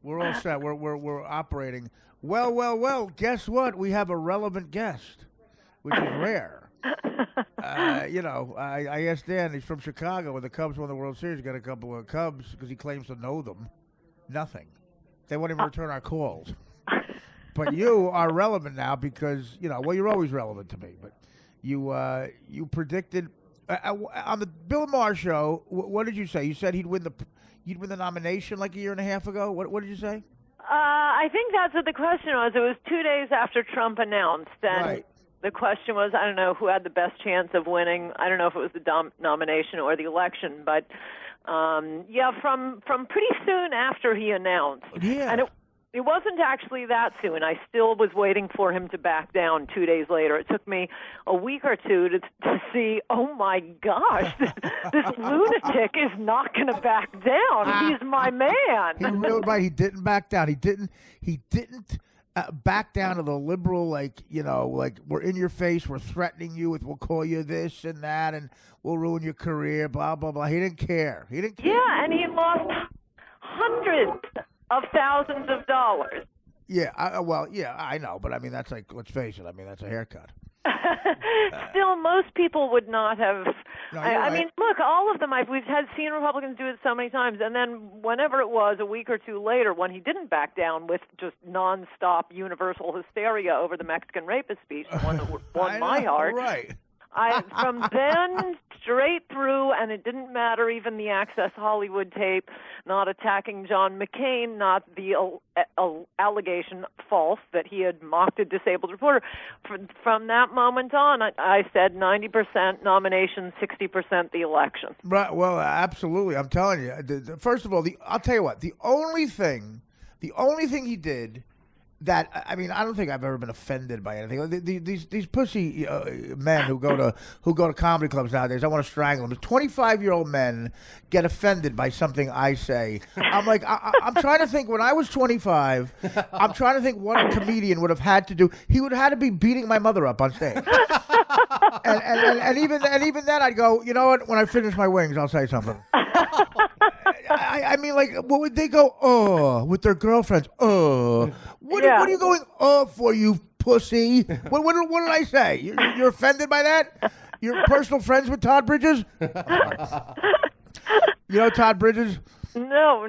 We're all set. We're operating. Well. Guess what? We have a relevant guest, which is rare. I asked Dan. He's from Chicago. When the Cubs won the World Series, he got a couple of Cubs because he claims to know them. Nothing. They won't even return our calls. But you are relevant now because you're always relevant to me. But you predicted on the Bill Maher show. What did you say? You said he'd win the nomination like a year and a half ago. What did you say? I think that's what the question was. It was 2 days after Trump announced, and right. The question was, I don't know who had the best chance of winning. I don't know if it was the nomination or the election, but from pretty soon after he announced. Yeah. And it wasn't actually that soon. I still was waiting for him to back down 2 days later. It took me a week or two to see, oh, my gosh, this lunatic is not going to back down. He's my man. Right. He didn't back down. He didn't back down to the liberal, like we're in your face, we're threatening you with, we'll call you this and that, and we'll ruin your career, blah, blah, blah. He didn't care. Yeah, and he lost hundreds of thousands of dollars. Yeah, I know, but I mean, that's like, let's face it, I mean, that's a haircut. Still, most people would not have. No, I mean, look, all of them. We've seen Republicans do it so many times, and then whenever it was, a week or two later, when he didn't back down with just nonstop universal hysteria over the Mexican rapist speech, the one that won my heart. Right. From then straight through, and it didn't matter, even the Access Hollywood tape, not attacking John McCain, not the allegation false that he had mocked a disabled reporter. From that moment on, I said 90% nomination, 60% the election. Right. Well, absolutely. I'm telling you. First of all, I'll tell you what. The only thing he did. That I mean, I don't think I've ever been offended by anything. These pussy men who go to comedy clubs nowadays, I want to strangle them. 25-year-old men get offended by something I say. I'm like, I'm trying to think. When I was 25, I'm trying to think what a comedian would have had to do. He would have had to be beating my mother up on stage. and even then, I'd go, you know what? When I finish my wings, I'll say something. I mean, like, what would they go, with their girlfriends? What are you going, for, you pussy? What did I say? You're offended by that? You're personal friends with Todd Bridges? You know Todd Bridges? No.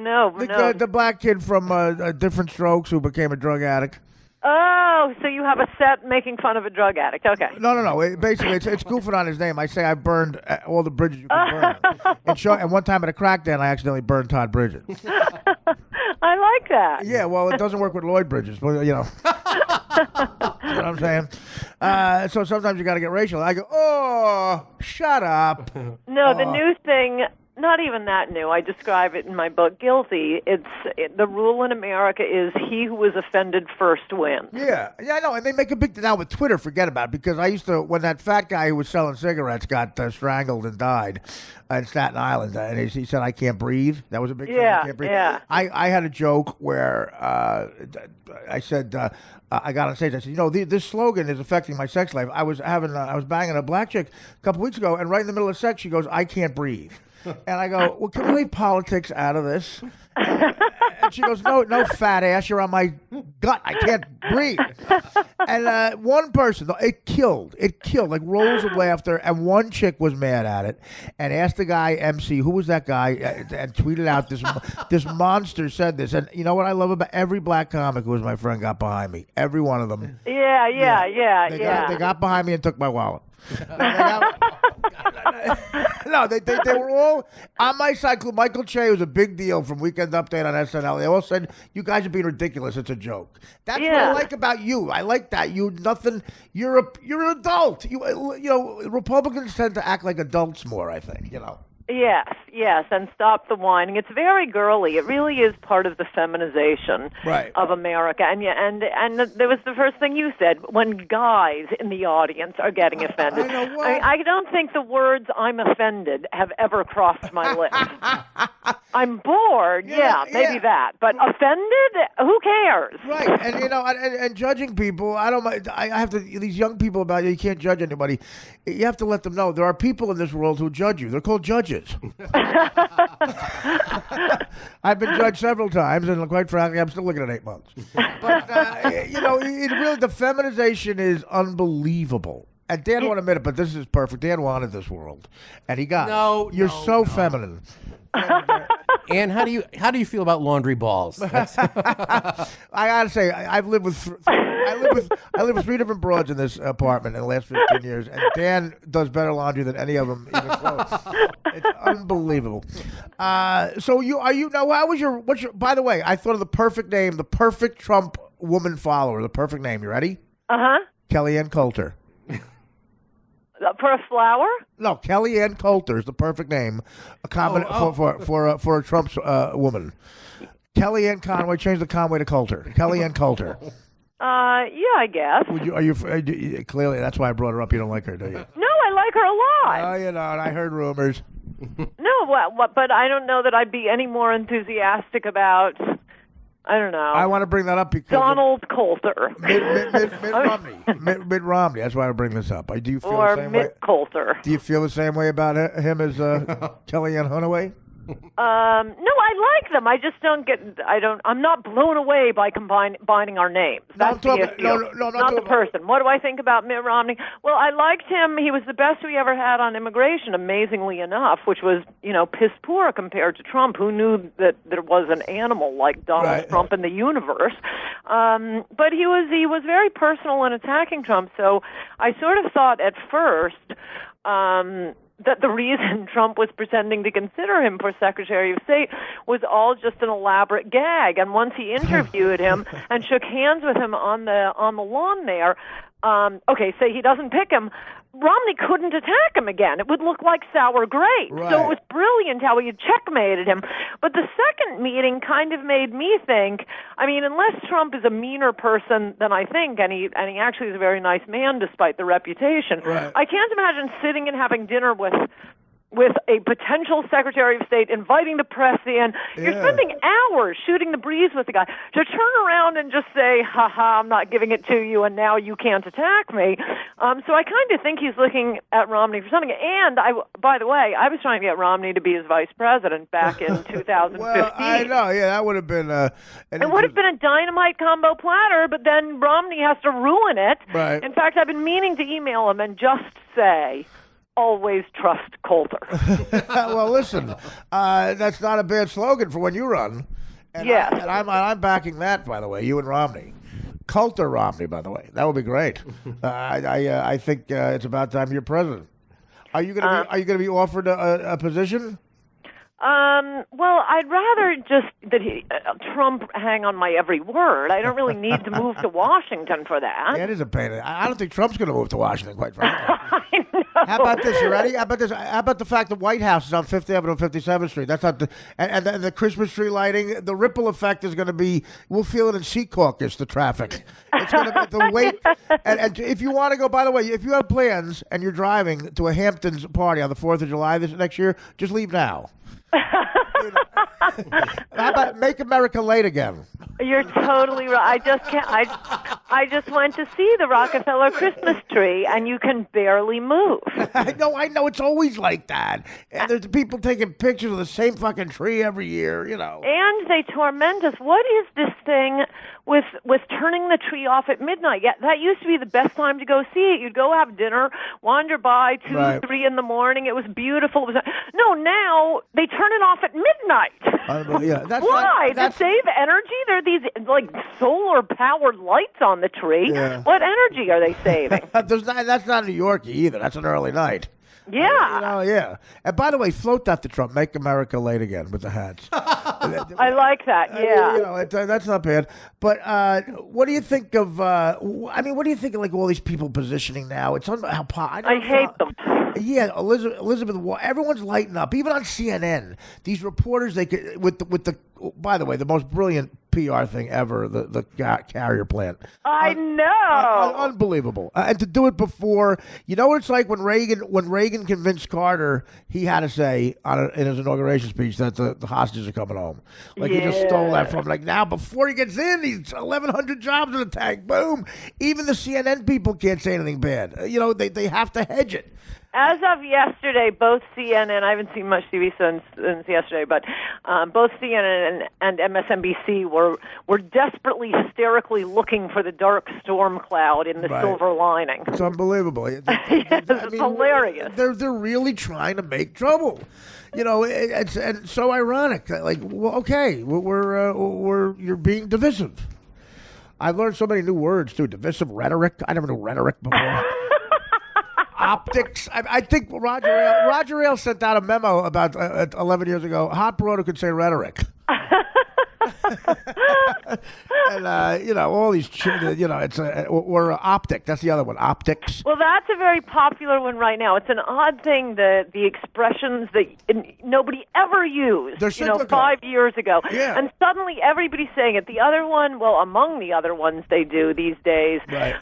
The black kid from Different Strokes who became a drug addict. Oh, so you have a set making fun of a drug addict. Okay. No. Basically, it's goofing on his name. I say I burned all the bridges you can burn. And one time at a crack den, I accidentally burned Todd Bridges. I like that. Yeah, well, it doesn't work with Lloyd Bridges. Well, you know. You know what I'm saying? So sometimes you got to get racial. I go, oh, shut up. No, the new thing... Not even that new. I describe it in my book, Guilty. The rule in America is he who is offended first wins. Yeah, I know. And they make a big deal now with Twitter. Forget about it. Because I used to, when that fat guy who was selling cigarettes got strangled and died in Staten Island, and he said, I can't breathe. That was a big thing. I can't breathe. Yeah. I had a joke where I said, I got on stage. I said, this slogan is affecting my sex life. I was banging a black chick a couple weeks ago, and right in the middle of sex, she goes, I can't breathe. And I go, well, can we leave politics out of this? And she goes, no, fat ass, you're on my gut. I can't breathe. And one person, it killed, like rolls of laughter. And one chick was mad at it and asked the guy, MC, who was that guy, and tweeted out this monster said this. And you know what I love about every black comic who was my friend got behind me. Every one of them. Yeah. They got behind me and took my wallet. No, they were all on my side. Michael Che was a big deal from Weekend Update on SNL. They all said, you guys are being ridiculous. It's a joke. That's what I like about you. I like that. You're an adult. Republicans tend to act like adults more, I think, Yes, and stop the whining. It's very girly. It really is part of the feminization of America. And there was the first thing you said, when guys in the audience are getting offended. I don't think the words "I'm offended" have ever crossed my lips. I'm bored, maybe that, but offended? Who cares? Right, and and judging people, I don't mind. I have to. These young people about you can't judge anybody. You have to let them know there are people in this world who judge you. They're called judges. judges. I've been judged several times, and quite frankly, I'm still looking at 8 months. But, it really, the feminization is unbelievable. And Dan won't admit it, but this is perfect. Dan wanted this world, and he got it. You're so feminine. And how do you feel about laundry balls? I gotta say, I've lived with I live with 3 different broads in this apartment in the last 15 years, and Dan does better laundry than any of them even close. It's unbelievable. So are you now? What's your? By the way, I thought of the perfect name, the perfect Trump woman follower, the perfect name. You ready? Kellyanne Coulter. For a flower? No, Kellyanne Coulter is the perfect name. For a Trump woman. Kellyanne Conway. Change the Conway to Coulter. Kellyanne Coulter. Yeah, I guess. Are you clearly? That's why I brought her up. You don't like her, do you? No, I like her a lot. Oh, you know, and I heard rumors. No, but I don't know that I'd be any more enthusiastic about. I don't know. I want to bring that up because Donald Coulter. Mitt Romney. That's why I bring this up. Do you feel or the same Mitt way? Coulter. Do you feel the same way about him as Kellyanne Hunaway? No, I like them. I just don't get. I'm not blown away by combining our names. That's the issue. No, not the person. What do I think about Mitt Romney? Well, I liked him. He was the best we ever had on immigration, amazingly enough, which was, piss poor compared to Trump, who knew that there was an animal like Donald Trump in the universe. But he was very personal in attacking Trump. So I sort of thought at first. That the reason Trump was pretending to consider him for Secretary of State was all just an elaborate gag. And once he interviewed him and shook hands with him on the lawn there, say he doesn't pick him, Romney couldn't attack him again. It would look like sour grapes. Right. So it was brilliant how he had checkmated him. But the second meeting kind of made me think, unless Trump is a meaner person than I think, and he actually is a very nice man despite the reputation, I can't imagine sitting and having dinner with a potential Secretary of State, inviting the press in. You're spending hours shooting the breeze with the guy. To turn around and just say, ha-ha, I'm not giving it to you, and now you can't attack me. So I kind of think he's looking at Romney for something. And, by the way, I was trying to get Romney to be his vice president back in 2015. Well, I know, that would have been... it would have been a dynamite combo platter, but then Romney has to ruin it. Right. In fact, I've been meaning to email him and just say... Always trust Coulter. Well, listen, that's not a bad slogan for when you run. And yes. I'm backing that, by the way, you and Romney. Coulter Romney, by the way. That would be great. I think it's about time you're president. Are you going to be offered a position? Well, I'd rather just that Trump hang on my every word. I don't really need to move to Washington for that. Yeah, it is a pain. I don't think Trump's going to move to Washington, quite frankly. I know. How about this? You ready? How about this? How about the fact that White House is on 5th Avenue and 57th Street? That's not and the Christmas tree lighting. The ripple effect is going to be. We'll feel it in Secaucus, the traffic. It's going to be the wait. And if you want to go, by the way, if you have plans and you're driving to a Hamptons party on the 4th of July next year, just leave now. How about Make America Late Again? You're totally right. I just can't. I just went to see the Rockefeller Christmas tree, and you can barely move. I know. It's always like that. And there's people taking pictures of the same fucking tree every year, And they torment us. What is this thing with turning the tree off at midnight? Yeah, that used to be the best time to go see it. You'd go have dinner, wander by 2, 3 in the morning. It was beautiful. No, now they turn it off at midnight. Yeah, why? To save energy? There are these solar-powered lights on the tree. Yeah. What energy are they saving? That's not New York either. That's an early night. Yeah. Yeah. And by the way, float that to Trump. Make America Late Again with the hats. I like that. Yeah. That's not bad. But what do you think of? What do you think of all these people positioning now? It's I hate them. Yeah, Elizabeth Warren. Everyone's lighting up, even on CNN. These reporters, they could with the. By the way, the most brilliant PR thing ever, the carrier plant. I know. Unbelievable. And to do it before, you know what it's like when Reagan convinced Carter, he had to say in his inauguration speech that the hostages are coming home. He just stole that from him. Now, before he gets in, he's 1,100 jobs in the tank. Boom. Even the CNN people can't say anything bad. They have to hedge it. As of yesterday, both CNN, I haven't seen much TV since yesterday, but both CNN and MSNBC were desperately, hysterically looking for the dark storm cloud in the silver lining. It's unbelievable. It's hilarious. They're really trying to make trouble. It's so ironic. Like, well, okay, you're being divisive. I've learned so many new words too. Divisive rhetoric. I never knew rhetoric before. Optics. I think Roger Ailes sent out a memo about 11 years ago. Hot broad who could say rhetoric. And all these, it's or optic. That's the other one, optics. Well, that's a very popular one right now. It's an odd thing that the expressions that nobody ever used, They're cyclical. 5 years ago, Yeah. and suddenly everybody's saying it. The other one, well, among the other ones they do these days, right.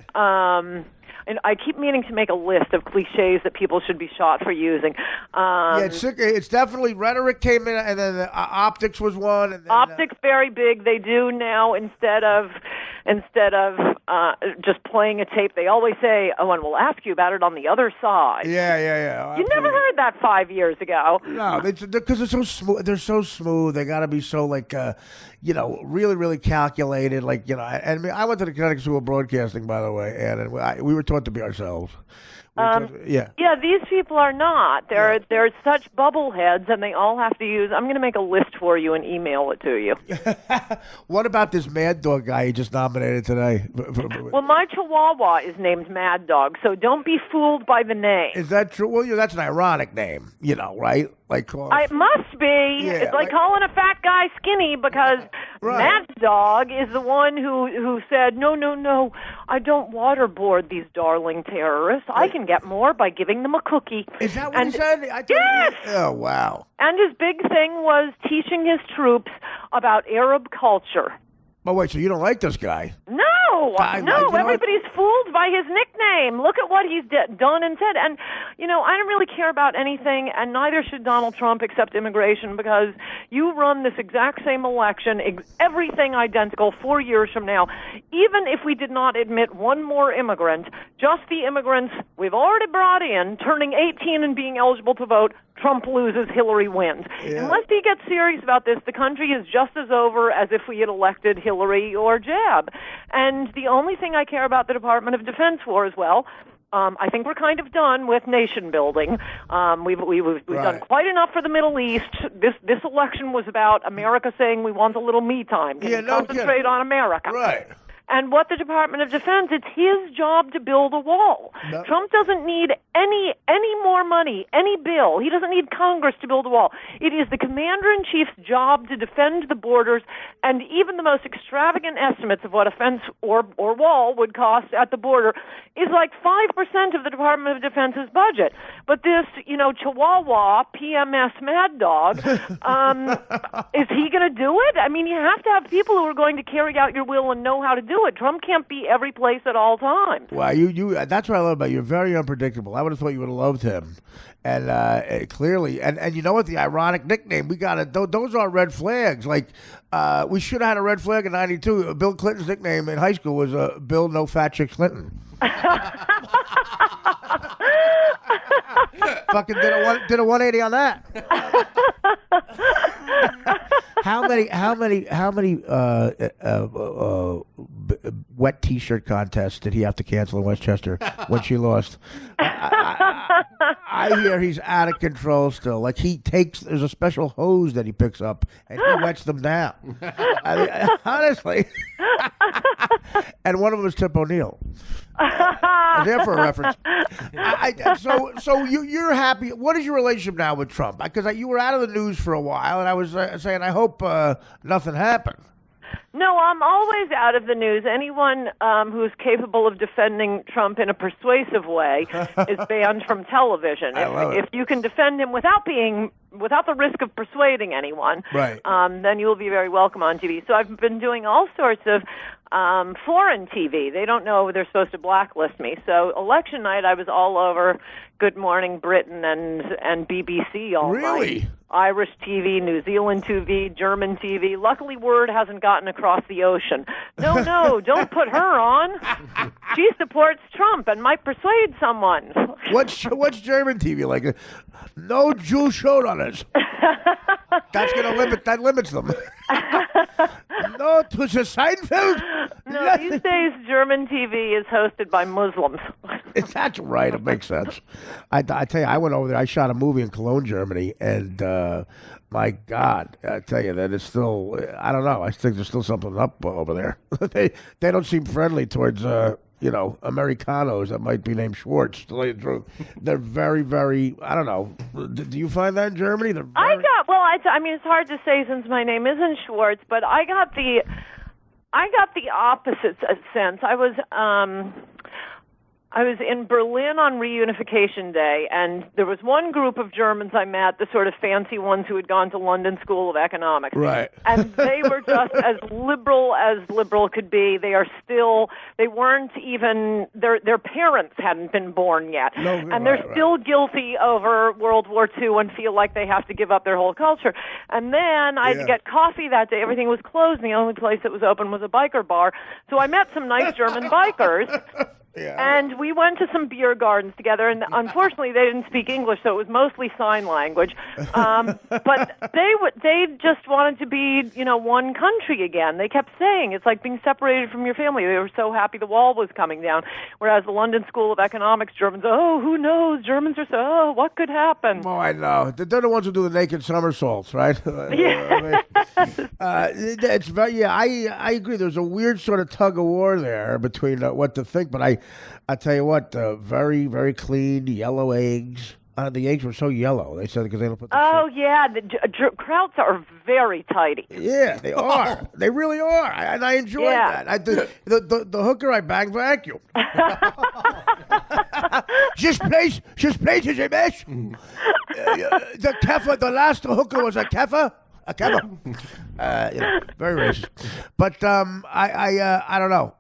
And I keep meaning to make a list of cliches that people should be shot for using. It's definitely rhetoric came in, and then optics was one. And then, optics very big. They do now instead of just playing a tape. They always say, "Oh, and we'll ask you about it on the other side." Yeah. You never heard that 5 years ago. No, because they're so smooth. They're so smooth. They got to be so really, really calculated. I went to the Connecticut School of Broadcasting, by the way, and we were taught to be ourselves. Yeah, these people are not. They're such bubbleheads, and they all have to use. I'm going to make a list for you and email it to you. What about this Mad Dog guy you just nominated today? Well, my Chihuahua is named Mad Dog, so don't be fooled by the name. Is that true? Well, that's an ironic name, right? It must be. Yeah, it's like calling a fat guy skinny because Mad Dog is the one who said, no, I don't waterboard these darling terrorists. I can get more by giving them a cookie. Is that what he said? Yes! Oh, wow. And his big thing was teaching his troops about Arab culture. Oh, wait, so you don't like this guy? No, everybody's fooled by his nickname. Look at what he's done and said. And, I don't really care about anything, and neither should Donald Trump except immigration, because you run this exact same election, everything identical 4 years from now. Even if we did not admit one more immigrant, just the immigrants we've already brought in, turning 18 and being eligible to vote, Trump loses, Hillary wins. Yeah. Unless he gets serious about this, the country is just as over as if we had elected Hillary or Jeb. And the only thing I care about the Department of Defense for as well, I think we're kind of done with nation building. We've done quite enough for the Middle East. This election was about America saying we want a little me time. Can we concentrate on America? Right. And what the Department of Defense, it's his job to build a wall. No. Trump doesn't need any more money, any bill. He doesn't need Congress to build a wall. It is the commander-in-chief's job to defend the borders, and even the most extravagant estimates of what a fence or wall would cost at the border is like 5% of the Department of Defense's budget. But this, Chihuahua, PMS Mad Dog, is he going to do it? I mean, you have to have people who are going to carry out your will and know how to do it. Trump can't be every place at all times. Wow, that's what I love about you. You're very unpredictable. I would have thought you would have loved him. And clearly, and you know what? The ironic nickname, we got it. Those are red flags. Like, we should have had a red flag in '92. Bill Clinton's nickname in high school was Bill No Fat Chick Clinton. Fucking did a 180 on that. How many wet T-shirt contests did he have to cancel in Westchester when she lost? I hear he's out of control still. Like there's a special hose that he picks up and he wets them down. I mean, honestly. And one of them is Tip O'Neill. There for a reference. So you're happy. What is your relationship now with Trump? Because you were out of the news for a while, and I was saying I hope nothing happened. No, I'm always out of the news. Anyone who's capable of defending Trump in a persuasive way is banned from television. If you can defend him without being without the risk of persuading anyone, right. Then you will be very welcome on TV. So I've been doing all sorts of foreign TV. They don't know they're supposed to blacklist me. So election night, I was all over Good Morning Britain and BBC all night. Irish TV, New Zealand TV, German TV. Luckily, word hasn't gotten across the ocean. No, don't put her on. She supports Trump and might persuade someone. What's German TV like? No Jew showrunners. That limits them. No, to the Seinfeld. No, these days German TV is hosted by Muslims. That's right. It makes sense. I tell you, I went over there. I shot a movie in Cologne, Germany, and my God, I tell you that it's still. I don't know. I think there's still something up over there. They don't seem friendly towards Americanos that might be named Schwartz. To tell you the truth, they're very, very. I don't know. Do you find that in Germany? I mean, it's hard to say since my name isn't Schwartz, but I got the opposite sense. I was in Berlin on Reunification Day, and there was one group of Germans I met, the sort of fancy ones who had gone to London School of Economics. Right. And they were just as liberal could be. They weren't even, their parents hadn't been born yet. And they're still guilty over World War II and feel like they have to give up their whole culture. And then I had to get coffee that day. Everything was closed, and the only place that was open was a biker bar. So I met some nice German bikers. Yeah. And we went to some beer gardens together, and unfortunately they didn't speak English, so it was mostly sign language. But they just wanted to be, one country again. They kept saying it's like being separated from your family. They were so happy the wall was coming down. Whereas the London School of Economics Germans, who knows? Germans are so, what could happen? Oh, I know. They're the ones who do the naked somersaults, right? Yeah. It's very. I agree. There's a weird sort of tug of war there between what to think, but I tell you what, very, very clean yellow eggs. The eggs were so yellow. They said because they don't put. The Krauts are very tidy. Yeah, they are. They really are, and I enjoy that. The hooker I banged vacuum. Just place is a mess. The kefir, the last hooker was a kefir. Very racist. But I don't know.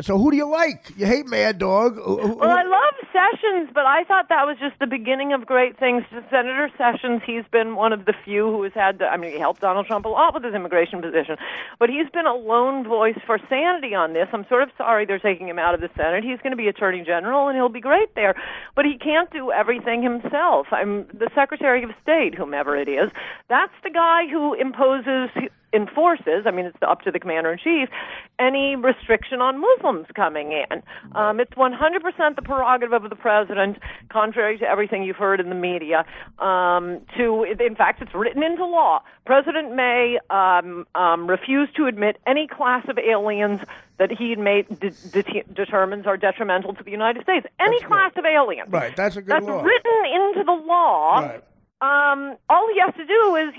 So who do you like? You hate Mad Dog? Well, I love Sessions, but I thought that was just the beginning of great things. Senator Sessions, he's been one of the few who has had. He helped Donald Trump a lot with his immigration position, but he's been a lone voice for sanity on this. I'm sort of sorry they're taking him out of the Senate. He's going to be Attorney General, and he'll be great there, but he can't do everything himself. The Secretary of State, whomever it is, that's the guy who enforces, it's up to the commander-in-chief, any restriction on Muslims coming in. It's 100% the prerogative of the president, contrary to everything you've heard in the media. In fact, it's written into law. President may refuse to admit any class of aliens that he determines are detrimental to the United States. Any class of aliens. Right, that's a good law. That's written into the law. Right. All he has to do is,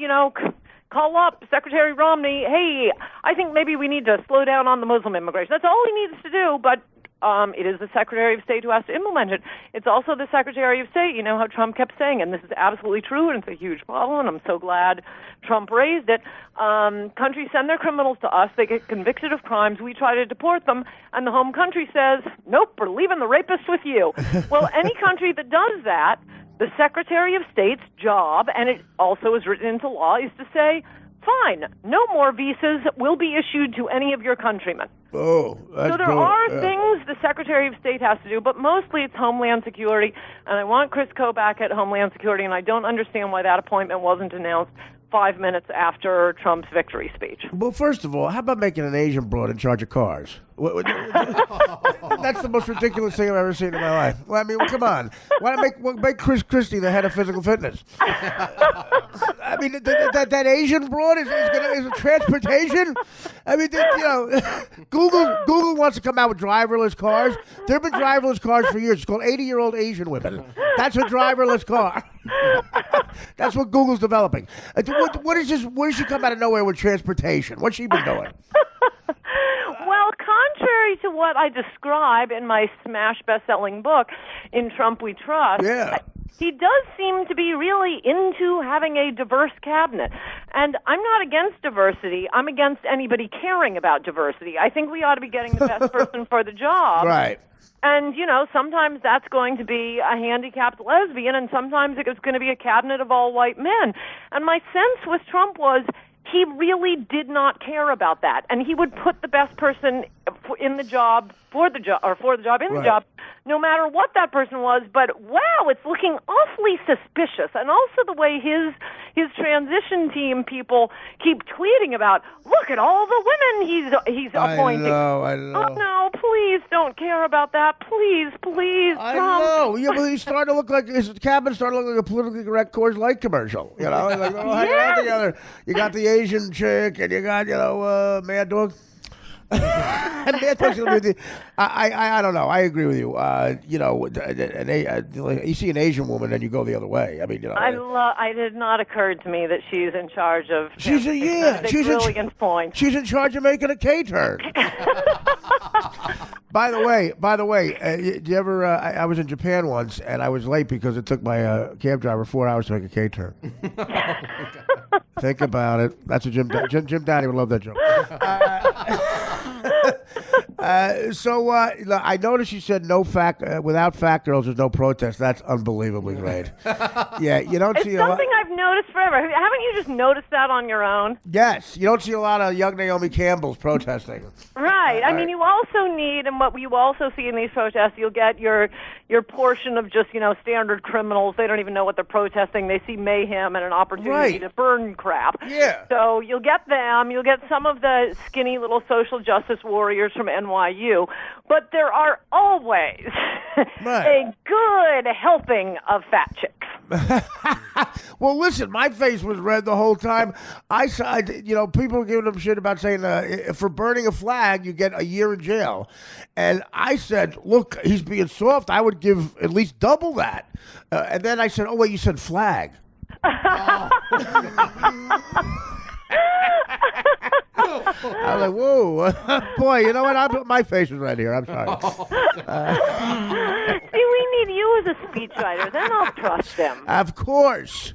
call up Secretary Romney, hey, I think maybe we need to slow down on the Muslim immigration. That's all he needs to do, but it is the Secretary of State who has to implement it. It's also the Secretary of State, how Trump kept saying, and this is absolutely true, and it's a huge problem, and I'm so glad Trump raised it. Countries send their criminals to us, they get convicted of crimes, we try to deport them, and the home country says, nope, we're leaving the rapist with you. Well, any country that does that, the Secretary of State's job, and it also is written into law, is to say, fine, no more visas will be issued to any of your countrymen. Oh, that's so there are things the Secretary of State has to do, but mostly it's Homeland Security, and I want Chris Kobach at Homeland Security, and I don't understand why that appointment wasn't announced 5 minutes after Trump's victory speech. Well, first of all, how about making an Asian broad in charge of cars? That's the most ridiculous thing I've ever seen in my life. Well, come on. Why not make Chris Christie the head of physical fitness? That Asian broad is a transportation. Google wants to come out with driverless cars. There have been driverless cars for years. It's called 80-year-old Asian women. That's a driverless car. That's what Google's developing. What does she come out of nowhere with transportation? What's she been doing? Well, contrary to what I describe in my smash best-selling book, In Trump We Trust, He does seem to be really into having a diverse cabinet. And I'm not against diversity. I'm against anybody caring about diversity. I think we ought to be getting the best person for the job. Right. And, sometimes that's going to be a handicapped lesbian, and sometimes it's going to be a cabinet of all white men. And my sense with Trump was he really did not care about that. And he would put the best person in the job for the job in the job, no matter what that person was. But wow, it's looking awfully suspicious. And also the way his transition team people keep tweeting about, look at all the women he's appointing. I know. Oh no, please don't care about that. Please, Trump. I know. Yeah, but he's starting to look like his cabinet starting to look like a politically correct Coors Light commercial. Like, hang out together. You got the Asian chick, and you got Mad Dog. I don't know. I agree with you. You see an Asian woman and you go the other way. I mean, it did not occur to me that she's in charge of. She's brilliant point. She's in charge of making a K-turn. By the way, do you ever? I was in Japan once and I was late because it took my cab driver 4 hours to make a K-turn. Think about it. That's what Jim Downey would love that joke. So I noticed you said no without fat girls, there's no protest. That's unbelievably great. Yeah, you don't see something I've noticed forever. Haven't you just noticed that on your own? Yes, you don't see a lot of young Naomi Campbells protesting. Right. I mean, you also need, and what you also see in these protests, you'll get your portion of just standard criminals. They don't even know what they're protesting. They see mayhem and an opportunity to burn crap. Yeah. So you'll get them. You'll get some of the skinny little social justice warriors from NYU, but there are always a good helping of fat chicks. Well, listen, my face was red the whole time. I saw, people were giving them shit about saying for burning a flag, you get a year in jail. And I said, look, he's being soft. I would give at least double that. And then I said, oh, wait, you said flag. I was like, whoa. Boy, you know what? My face was right here. I'm sorry. See, we need you as a speechwriter. Then I'll trust him. Of course.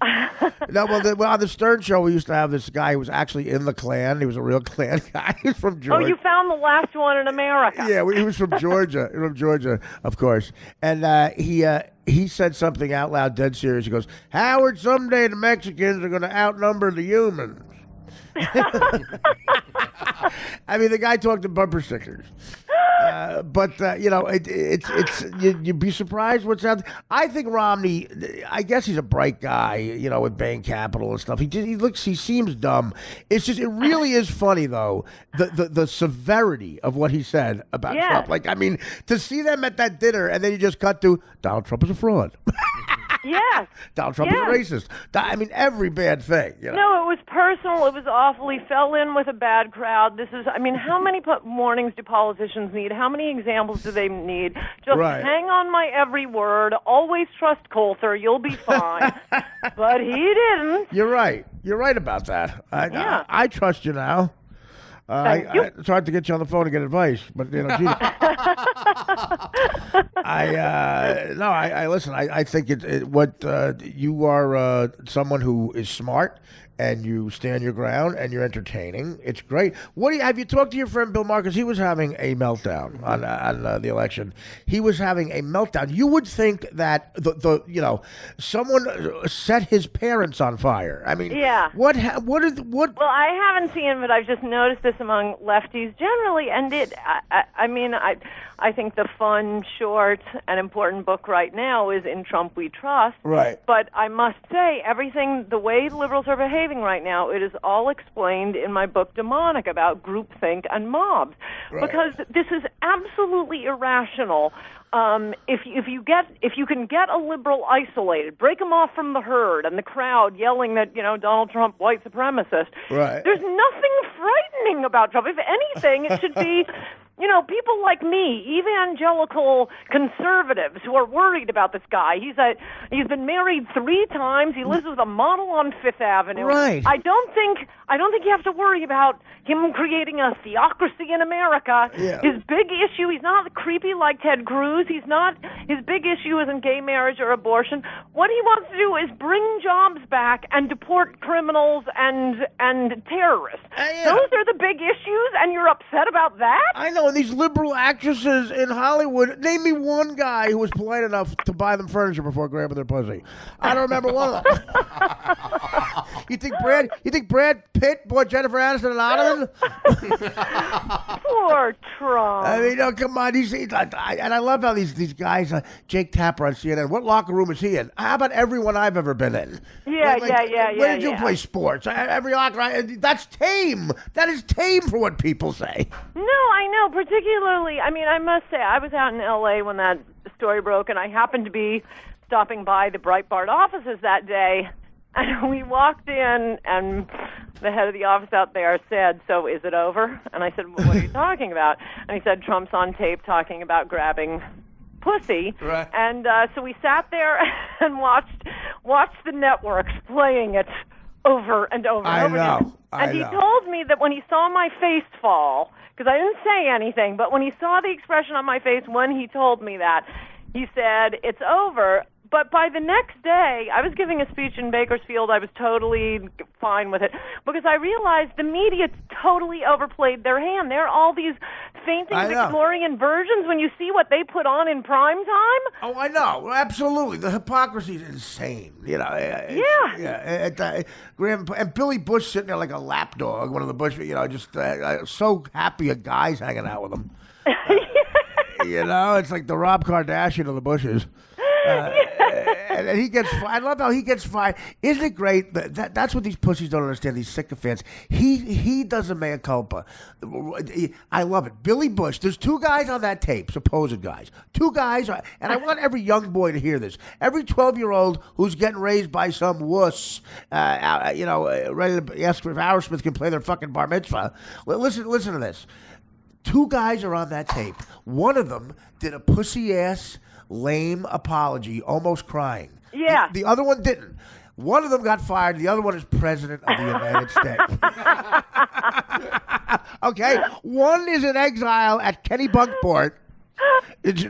No, on the Stern Show, we used to have this guy who was actually in the Klan. He was a real Klan guy. He was from Georgia. Oh, you found the last one in America. Yeah, he was from Georgia. From Georgia, of course. And he said something out loud, dead serious. He goes, Howard, someday the Mexicans are going to outnumber the humans. I mean, the guy talked in bumper stickers. But you'd be surprised what's out there. I think Romney, I guess he's a bright guy, with Bain Capital and stuff. He seems dumb. It's just, it really is funny though, the severity of what he said about Trump. Like, I mean, to see them at that dinner and then you just cut to Donald Trump is a fraud. Yes. Donald Trump is a racist. I mean, every bad thing. No, it was personal. It was awful. He fell in with a bad crowd. How many warnings do politicians need? How many examples do they need? Just hang on my every word. Always trust Coulter. You'll be fine. But he didn't. You're right. You're right about that. I trust you now. It's hard to get you on the phone to get advice, but geez. Listen. I think you are someone who is smart and you stand your ground and you're entertaining. It's great. Have you talked to your friend Bill Maher? Because he was having a meltdown on the election. He was having a meltdown. You would think that someone set his parents on fire. I mean, what? Well, I haven't seen it, but I've just noticed this among lefties generally, and I think the fun, short, and important book right now is In Trump We Trust. Right. But I must say, the way the liberals are behaving right now, it is all explained in my book Demonic about groupthink and mobs. Right. Because this is absolutely irrational. If you can get a liberal isolated, break them off from the herd and the crowd yelling that Donald Trump white supremacist. Right. There's nothing frightening about Trump. If anything, it should be people like me, evangelical conservatives who are worried about this guy. He's been married 3 times. He lives with a model on Fifth Avenue. Right. I don't think you have to worry about him creating a theocracy in America. Yeah. His big issue, he's not creepy like Ted Cruz. His big issue isn't gay marriage or abortion. What he wants to do is bring jobs back and deport criminals and terrorists. Those are the big issues, and you're upset about that? I know, and these liberal actresses in Hollywood, name me one guy who was polite enough to buy them furniture before grabbing their pussy. I don't remember one of them. You think Brad Pitt bought Jennifer Aniston an ottoman? Poor Trump. I mean, come on. And I love how these guys, Jake Tapper on CNN, what locker room is he in? How about everyone I've ever been in? Yeah. Where did you play sports? Every locker, that's tame. That is tame for what people say. No, I know. Particularly, I mean, I must say, I was out in L.A. when that story broke, and I happened to be stopping by the Breitbart offices that day, and we walked in, and the head of the office out there said, "So is it over?" And I said, "Well, what are you talking about?" And he said, "Trump's on tape talking about grabbing pussy." Right. And so we sat there and watched the networks playing it over and over and over again. And he told me that when he saw my face fall, because I didn't say anything, but when he saw the expression on my face when he told me that, he said, "It's over." But by the next day, I was giving a speech in Bakersfield. I was totally fine with it because I realized the media totally overplayed their hand. They're all these fainting Victorian versions when you see what they put on in prime time. Oh, I know. Absolutely. The hypocrisy is insane. Graham and Billy Bush sitting there like a lapdog, one of the Bush, just so happy a guy's hanging out with him. It's like the Rob Kardashian of the Bushes. And he gets. I love how he gets fired. Isn't it great? That's what these pussies don't understand. These sycophants. He does a mea culpa. I love it. Billy Bush. There's 2 guys on that tape, supposed guys. 2 guys, and I want every young boy to hear this. Every 12-year-old who's getting raised by some wuss, ready to ask if Aerosmith can play their fucking bar mitzvah. Listen to this. 2 guys are on that tape. One of them did a pussy ass, lame apology, almost crying. Yeah. The other one didn't. One of them got fired. The other one is president of the United States. Okay? One is in exile at Kennebunkport,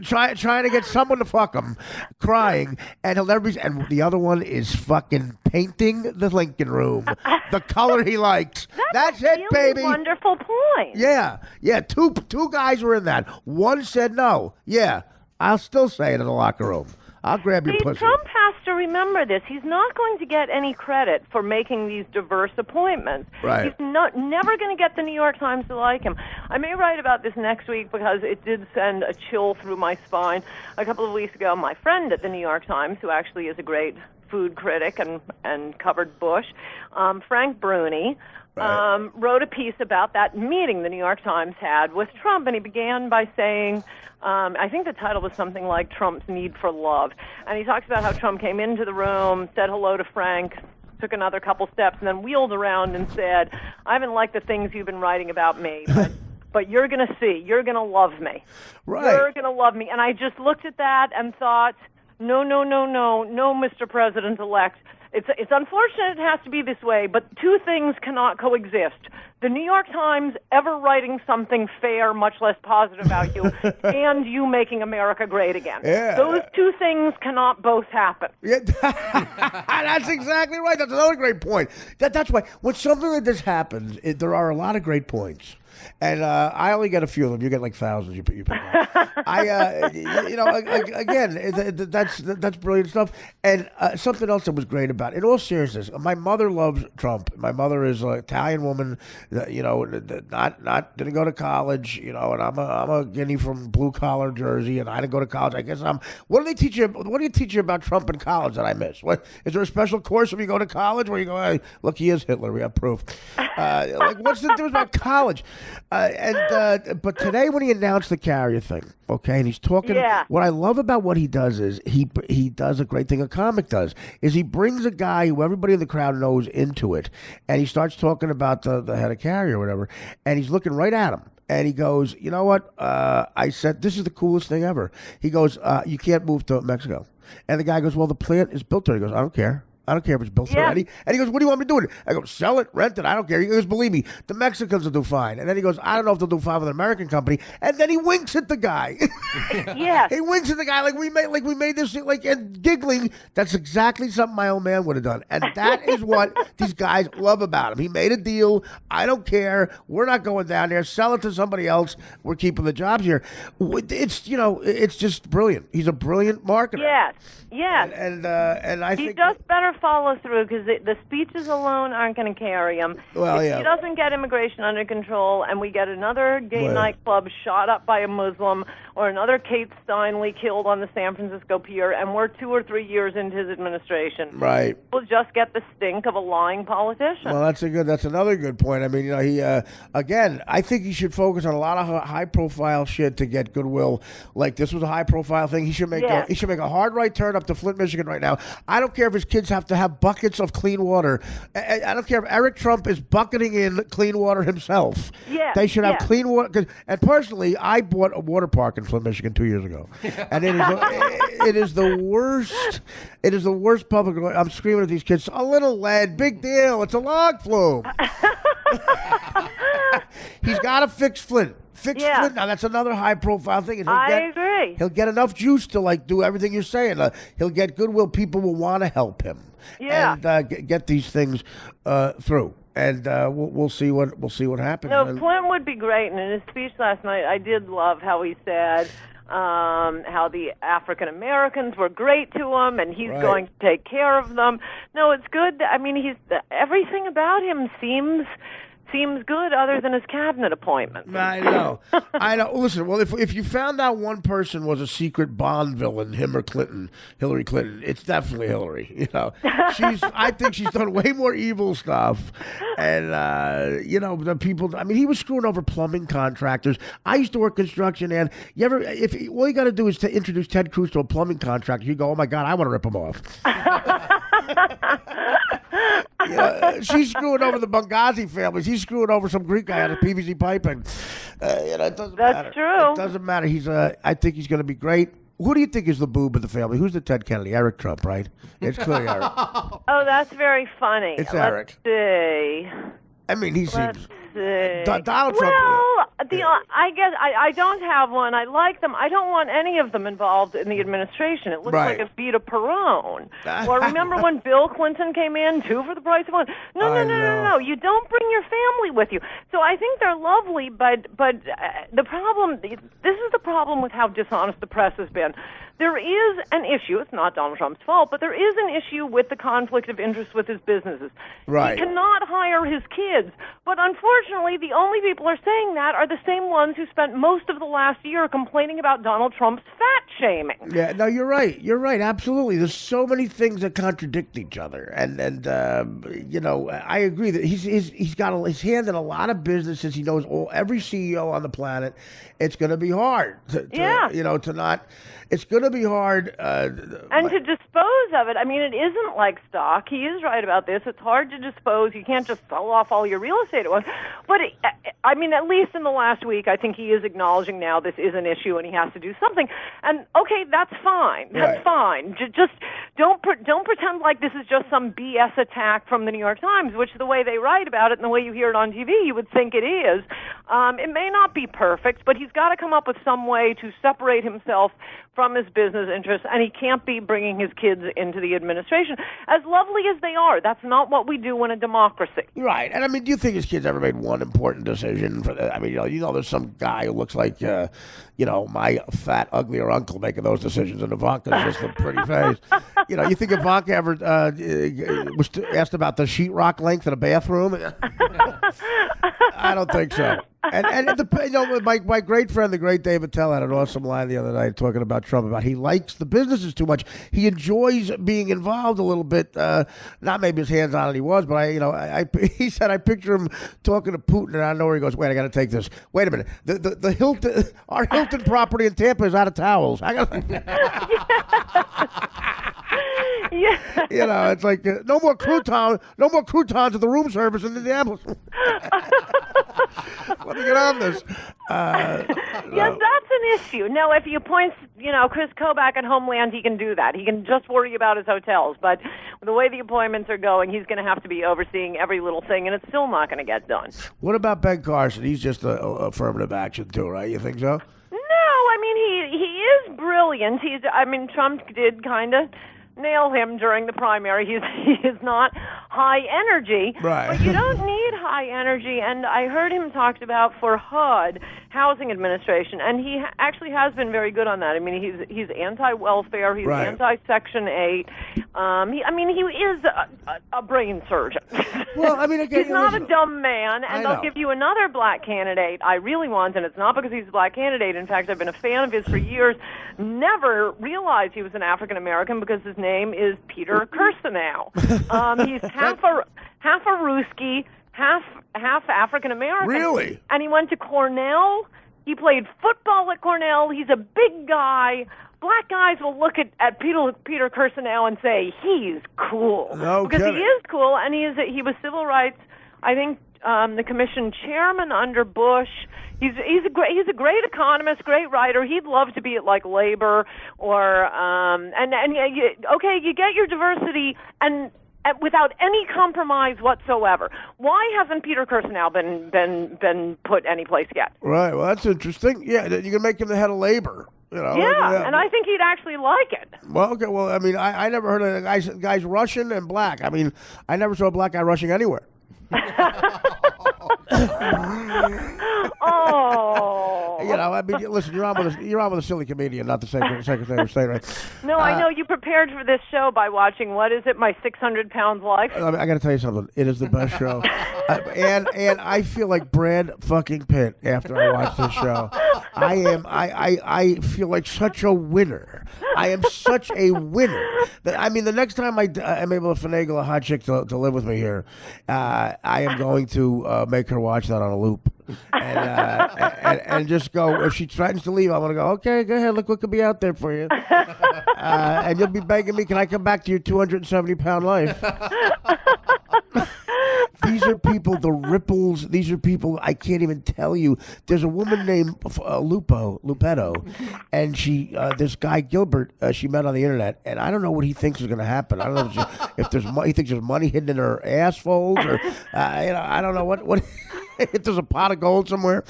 trying to get someone to fuck him, crying, and he'll never be. And the other one is fucking painting the Lincoln Room the color he likes. That's it, really baby. Wonderful point. Yeah. Two guys were in that. One said no. Yeah, I'll still say it in the locker room. I'll grab your pussy. Trump has to remember this. He's not going to get any credit for making these diverse appointments. Right. He's never going to get the New York Times to like him. I may write about this next week because it did send a chill through my spine. A couple of weeks ago, my friend at the New York Times, who actually is a great food critic and covered Bush, Frank Bruni, wrote a piece about that meeting the New York Times had with Trump, and he began by saying, I think the title was something like Trump's Need for Love. And he talks about how Trump came into the room, said hello to Frank, took another couple steps, and then wheeled around and said, I haven't liked the things you've been writing about me, but you're going to see. You're going to love me. Right. You're going to love me. And I just looked at that and thought, no, Mr. President-elect. It's unfortunate it has to be this way, but 2 things cannot coexist. The New York Times ever writing something fair, much less positive about you, and you making America great again. Yeah. Those 2 things cannot both happen. Yeah, that's exactly right. That's another great point. That's why when something like this happens, there are a lot of great points. And I only get a few of them. You get like thousands. You pick up. Again, that's brilliant stuff. And something else that was great about it, in all seriousness, my mother loves Trump. My mother is an Italian woman, not didn't go to college, and I'm a guinea from blue collar Jersey, and I didn't go to college. I guess What do they teach you? What do you teach you about Trump in college that I missed? What is there a special course if you go to college where you go, hey, look, he is Hitler. We have proof. What's the difference about college? But today when he announced the carrier thing, okay, and he's talking. Yeah. What I love about what he does is he does a great thing a comic does is he brings a guy who everybody in the crowd knows into it, and he starts talking about the head of carrier or whatever, and he's looking right at him. And he goes, you know what? I said, this is the coolest thing ever. He goes, you can't move to Mexico. And the guy goes, well, the plant is built there. He goes, I don't care. I don't care if it's built already. And he goes, what do you want me to do with it? I go, sell it, rent it. I don't care. He goes, believe me, the Mexicans will do fine. And then he goes, I don't know if they'll do fine with an American company. And then he winks at the guy. Yeah. He winks at the guy like we made this thing, like, and giggling. That's exactly something my old man would have done. And that is what these guys love about him. He made a deal. I don't care. We're not going down there. Sell it to somebody else. We're keeping the jobs here. It's, it's just brilliant. He's a brilliant marketer. Yes. Yes. And I think he just better follow through, because the speeches alone aren't going to carry him. Well, if he doesn't get immigration under control, and we get another gay nightclub shot up by a Muslim, or another Kate Steinle killed on the San Francisco Pier, and we're 2 or 3 years into his administration, right, we'll just get the stink of a lying politician. Well, that's another good point. I mean, he again, I think he should focus on a lot of high-profile shit to get goodwill. Like, this was a high-profile thing. He should make a hard right turn up to Flint, Michigan right now. I don't care if his kids have to have buckets of clean water. I don't care if Eric Trump is bucketing in clean water himself. Yeah, they should have clean water. And personally, I bought a water park in Flint, Michigan 2 years ago, and it is the worst. It is the worst public. I'm screaming at these kids. A little lead, big deal. It's a log flume. He's got to fix Flint. Flint. Now that's another high-profile thing. I agree. He'll get enough juice to do everything you're saying. He'll get goodwill. People will want to help him. Yeah. And get these things through. And we'll see what happens. No, Flint would be great. And in his speech last night, I did love how he said how the African Americans were great to him, and he's going to take care of them. No, it's good. I mean, everything about him seems good, other than his cabinet appointments. I know. Listen, well, if you found out one person was a secret Bond villain, him or Hillary Clinton, it's definitely Hillary. I think she's done way more evil stuff. And the people. I mean, he was screwing over plumbing contractors. I used to work construction, and all you got to do is to introduce Ted Cruz to a plumbing contractor, you go, oh my God, I want to rip him off. She's screwing over the Benghazi families. He's screwing over some Greek guy out of PVC piping. It doesn't matter. That's true. It doesn't matter. I think he's going to be great. Who do you think is the boob of the family? Who's the Ted Kennedy? Eric Trump, right? It's clearly Eric. Oh, that's very funny. It's Eric. Let's see. I mean, he seems... Donald Trump. Well, I guess I don't have one. I like them. I don't want any of them involved in the administration. It looks like a Vita Perone. Or remember when Bill Clinton came in, 2 for the price of 1? No. You don't bring your family with you. So I think they're lovely, but the problem, this is the problem with how dishonest the press has been. There is an issue. It's not Donald Trump's fault, but there is an issue with the conflict of interest with his businesses. Right. He cannot hire his kids, but unfortunately, the only people who are saying that are the same ones who spent most of the last year complaining about Donald Trump's fat shaming. Yeah, no, you're right. You're right. Absolutely. There's so many things that contradict each other, and I agree that he's got his hand in a lot of businesses. He knows every CEO on the planet. It's going to be hard to not. It's going to be hard. And to dispose of it, I mean, it isn't like stock. He is right about this. It's hard to dispose. You can't just sell off all your real estate at once. But, I mean, at least in the last week, I think he is acknowledging now this is an issue and he has to do something. And, okay, that's fine. That's fine. Just don't pretend like this is just some BS attack from the New York Times, which the way they write about it and the way you hear it on TV, you would think it is. It may not be perfect, but he's got to come up with some way to separate himself from his business interests, and he can't be bringing his kids into the administration. As lovely as they are, that's not what we do in a democracy. Right. And, I mean, do you think his kids ever made one important decision? I mean, there's some guy who looks like, my fat, uglier uncle making those decisions, and Ivanka's just a pretty face. You think Ivanka ever was asked about the sheetrock length in a bathroom? I don't think so. And my great friend, the great David Tell, had an awesome line the other night talking about Trump, about he likes the businesses too much. He enjoys being involved a little bit. Not maybe his hands on it he was, but he said, I picture him talking to Putin, and I know where he goes, wait, I got to take this. Wait a minute. The Hilton, our Hilton property in Tampa is out of towels. I got Yeah. You know, it's like no more croutons at the room service in the ambulance. Let me get on this. Yes, that's an issue. Now, if you appoint, Chris Kobach at Homeland, he can do that. He can just worry about his hotels. But the way the appointments are going, he's going to have to be overseeing every little thing, and it's still not going to get done. What about Ben Carson? He's just affirmative action too, right? You think so? No, I mean he is brilliant. Trump did kind of nail him during the primary. He is not high energy, right? But you don't need high energy. And I heard him talked about for HUD, Housing Administration, and he actually has been very good on that. I mean, he's anti-welfare. He's anti-Section 8. He is a brain surgeon. Well, I mean, again, he's not a dumb man. And I'll give you another black candidate I really want, and it's not because he's a black candidate. In fact, I've been a fan of his for years. Never realized he was an African American because his name is Peter Kirsanow. He's half a Ruski, half African American. Really? And he went to Cornell. He played football at Cornell. He's a big guy. Black guys will look at Peter Kirsanow and say he's cool. No because kidding. He is cool, and he was civil rights. I think the commission chairman under Bush. He's a great economist, great writer. He'd love to be at like Labor or you get your diversity and without any compromise whatsoever. Why hasn't Peter Kirsanow been put anyplace yet? Right. Well, that's interesting. Yeah, you can make him the head of Labor. Yeah, and I think he'd actually like it. Well, okay. Well, I mean, I never heard of guys Russian and black. I mean, I never saw a black guy rushing anywhere. Oh. I mean, listen, you're on with a silly comedian, not the Secretary of State, right? No, I know you prepared for this show by watching, what is it, My 600 Pounds Life? I got to tell you something. It is the best show. And I feel like Brad fucking Pitt after I watch this show. I feel like such a winner. I am such a winner. I mean, the next time I'm able to finagle a hot chick to live with me here, I am going to make her watch that on a loop. And just go, if she threatens to leave, I'm going to go, okay, go ahead, look what could be out there for you. And you'll be begging me, can I come back to your 270-pound life? These are people, the ripples, these are people, I can't even tell you. There's a woman named Lupetto, and this guy Gilbert, she met on the internet, and I don't know what he thinks is going to happen. I don't know if he thinks there's money hidden in her ass folds, or, I don't know what if there's a pot of gold somewhere.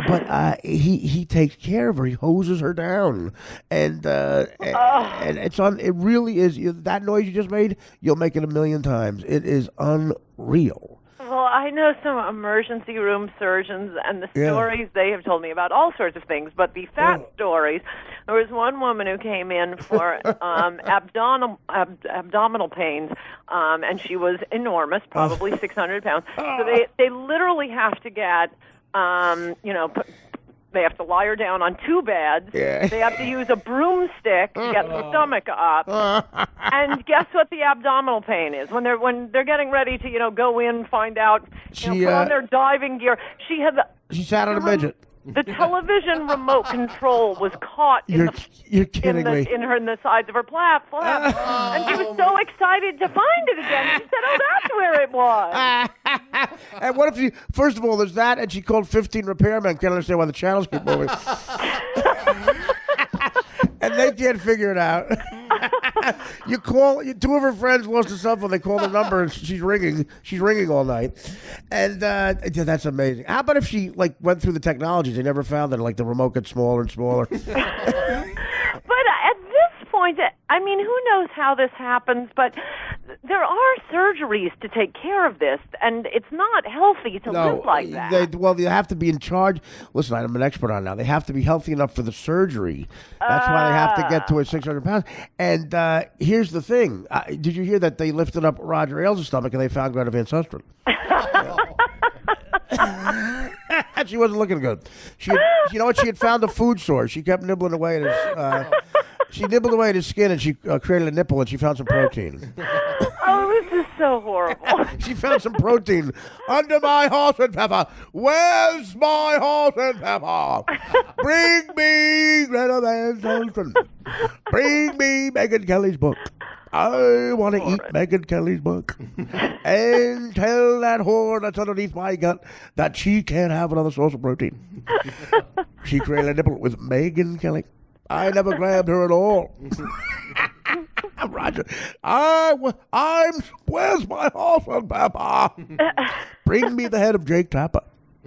But he takes care of her. He hoses her down. And it's on, it really is, that noise you just made, you'll make it 1,000,000 times. It is unreal. Well, I know some emergency room surgeons and the stories they have told me about all sorts of things, but the fat stories, there was one woman who came in for abdominal pains, and she was enormous, probably 600 pounds. So they literally have to get, they have to lie her down on 2 beds. Yeah. They have to use a broomstick to get the stomach up. And guess what the abdominal pain is? When they're getting ready to, go in, find out, put on their diving gear. She sat on a midget. The television remote control was caught in the sides of her platform. And she was so excited to find it again. She said, oh, that's where it was. And what if first of all, there's that, and she called 15 repairmen, can't understand why the channels keep moving. And they can't figure it out. You call, 2 of her friends lost a cell phone. They call the number, and she's ringing. She's ringing all night, and that's amazing. How about if she went through the technologies? They never found that the remote gets smaller and smaller. But at this point, I mean, who knows how this happens? But there are surgeries to take care of this, and it's not healthy to live like that. They have to be in charge. Listen, I'm an expert on it now. They have to be healthy enough for the surgery. That's why they have to get to 600 pounds. And here's the thing. Did you hear that they lifted up Roger Ailes' stomach and they found Greta Van Susteren? She wasn't looking good. She had found a food source. She kept nibbling away at his... She nibbled away at his skin, and she created a nipple, and she found some protein. Oh, this is so horrible. She found some protein under my horse and pepper. Where's my horse and pepper? Bring me Greta Van Susteren. Bring me Megyn Kelly's book. I want to eat Megyn Kelly's book and tell that whore that's underneath my gut that she can't have another source of protein. She created a nipple with Megyn Kelly. I never grabbed her at all. Roger, where's my husband, Papa? Bring me the head of Jake Tapper.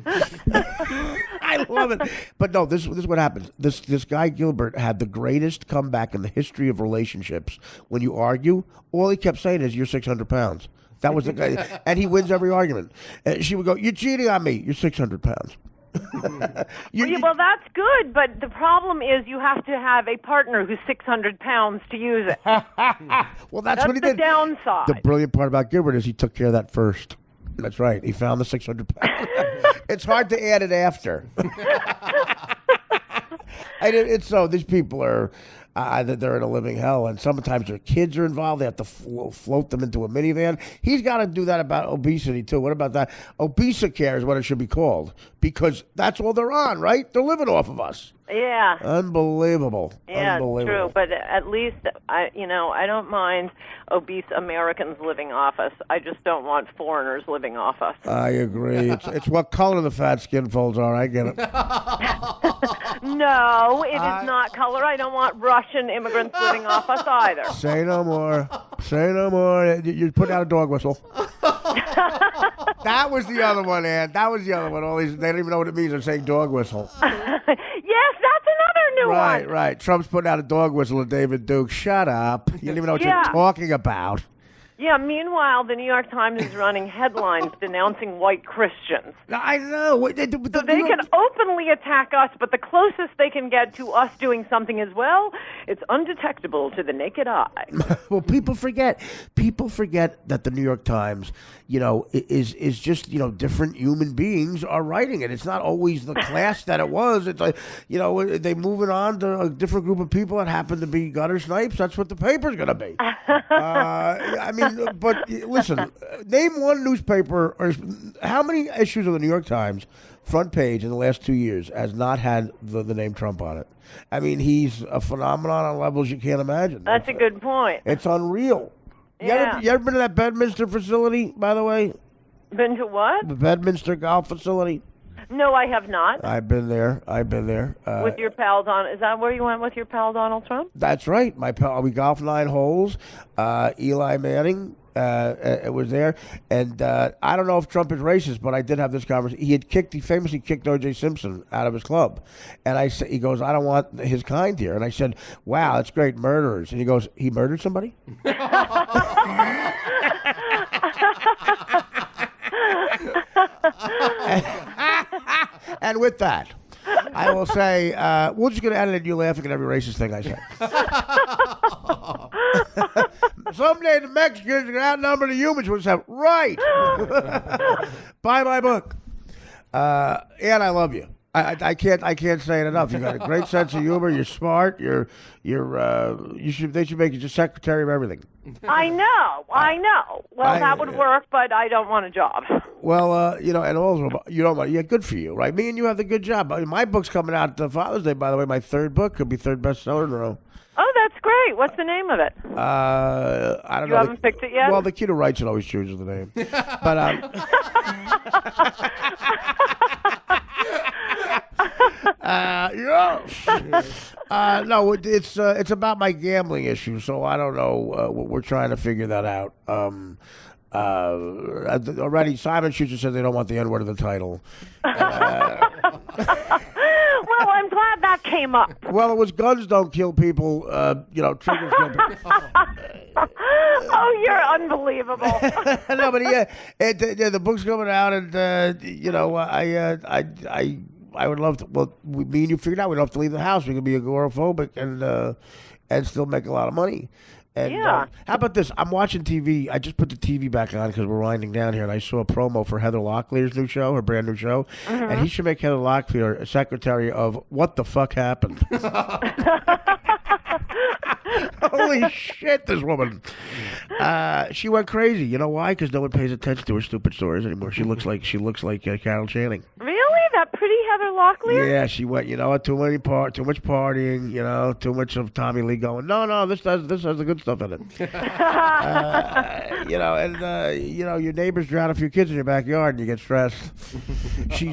I love it. But no, this is what happens. This guy Gilbert had the greatest comeback in the history of relationships. When you argue, all he kept saying is, "You're 600 pounds." That was the guy, and he wins every argument. And she would go, "You're cheating on me. You're 600 pounds." Well, that's good, but the problem is you have to have a partner who's 600 pounds to use it. Well, that's what he did. The downside. The brilliant part about Gilbert is he took care of that first. That's right. He found the 600 pounds. It's hard to add it after. And it's so these people are they're in a living hell, and sometimes their kids are involved. They have to float them into a minivan. He's got to do that about obesity too. What about that? Obesicare is what it should be called, because that's all they're on, right? They're living off of us. Yeah. Unbelievable. Yeah, Unbelievable. true. But at least I don't mind obese Americans living off us. I just don't want foreigners living off us. I agree. It's what color the fat skin folds are. I get it. No, it is not color. I don't want Russian immigrants living off us either. Say no more. Say no more. You put out a dog whistle. That was the other one, Ann. That was the other one. They don't even know what it means. They're saying dog whistle. Yes, that's another new one. Right. Trump's putting out a dog whistle at David Duke. Shut up. You don't even know what you're talking about. Yeah, meanwhile, the New York Times is running headlines denouncing white Christians. I know. So they can openly attack us, but the closest they can get to us doing something as well, it's undetectable to the naked eye. Well, people forget. People forget that the New York Times, is just, different human beings are writing it. It's not always the class that it was. It's like, they move it on to a different group of people that happen to be gutter snipes. That's what the paper's going to be. I mean, but listen, name one newspaper, or how many issues of the New York Times front page in the last 2 years has not had the name Trump on it? I mean, he's a phenomenon on levels you can't imagine. That's a good point. It's unreal. You ever been to that Bedminster facility, by the way? Been to what? The Bedminster golf facility. No, I have not. I've been there. With your pal Donald. Is that where you went with your pal Donald Trump? That's right. My pal. We golfed 9 holes. Eli Manning was there. And I don't know if Trump is racist, but I did have this conversation. He famously kicked O.J. Simpson out of his club. And he goes, I don't want his kind here. And I said, wow, that's great, murderers. And he goes, he murdered somebody? And with that, I will say, we're just going to edit you laughing at every racist thing I say. Someday the Mexicans are going to outnumber the humans. We'll say, right. Buy my book. And I love you. I can't say it enough. You got a great sense of humor. You're smart. They should make you just secretary of everything. I know. Well, that would work, but I don't want a job. Well, and also you don't want. Yeah, good for you, right? Me and you have the good job. I mean, my book's coming out Father's Day, by the way. My 3rd book could be 3rd bestseller in a row. Oh, that's great. What's the name of it? I don't know. You haven't picked it yet? Well, the kid who writes it always chooses the name. But no, it's about my gambling issue, so I don't know. We're trying to figure that out. Already, Simon Schuster said they don't want the N-word in the title. Well, I'm glad that came up. Well, it was guns don't kill people, triggers kill people. Oh, you're unbelievable. No, but the book's coming out, and I would love to. Well, me and you figured out we don't have to leave the house. We can be agoraphobic and still make a lot of money. And, how about this? I'm watching TV. I just put the TV back on because we're winding down here, and I saw a promo for Heather Locklear's new show, her brand new show. Mm-hmm. And he should make Heather Locklear a secretary of What the Fuck Happened. Holy shit, this woman. She went crazy. You know why? Because no one pays attention to her stupid stories anymore. She looks like Carol Channing. Really? That pretty Heather Locklear? Yeah, she went. You know, too much partying. You know, too much of Tommy Lee going. No, this has the good stuff in it. You know, and you know, your neighbors drown a few kids in your backyard, and you get stressed.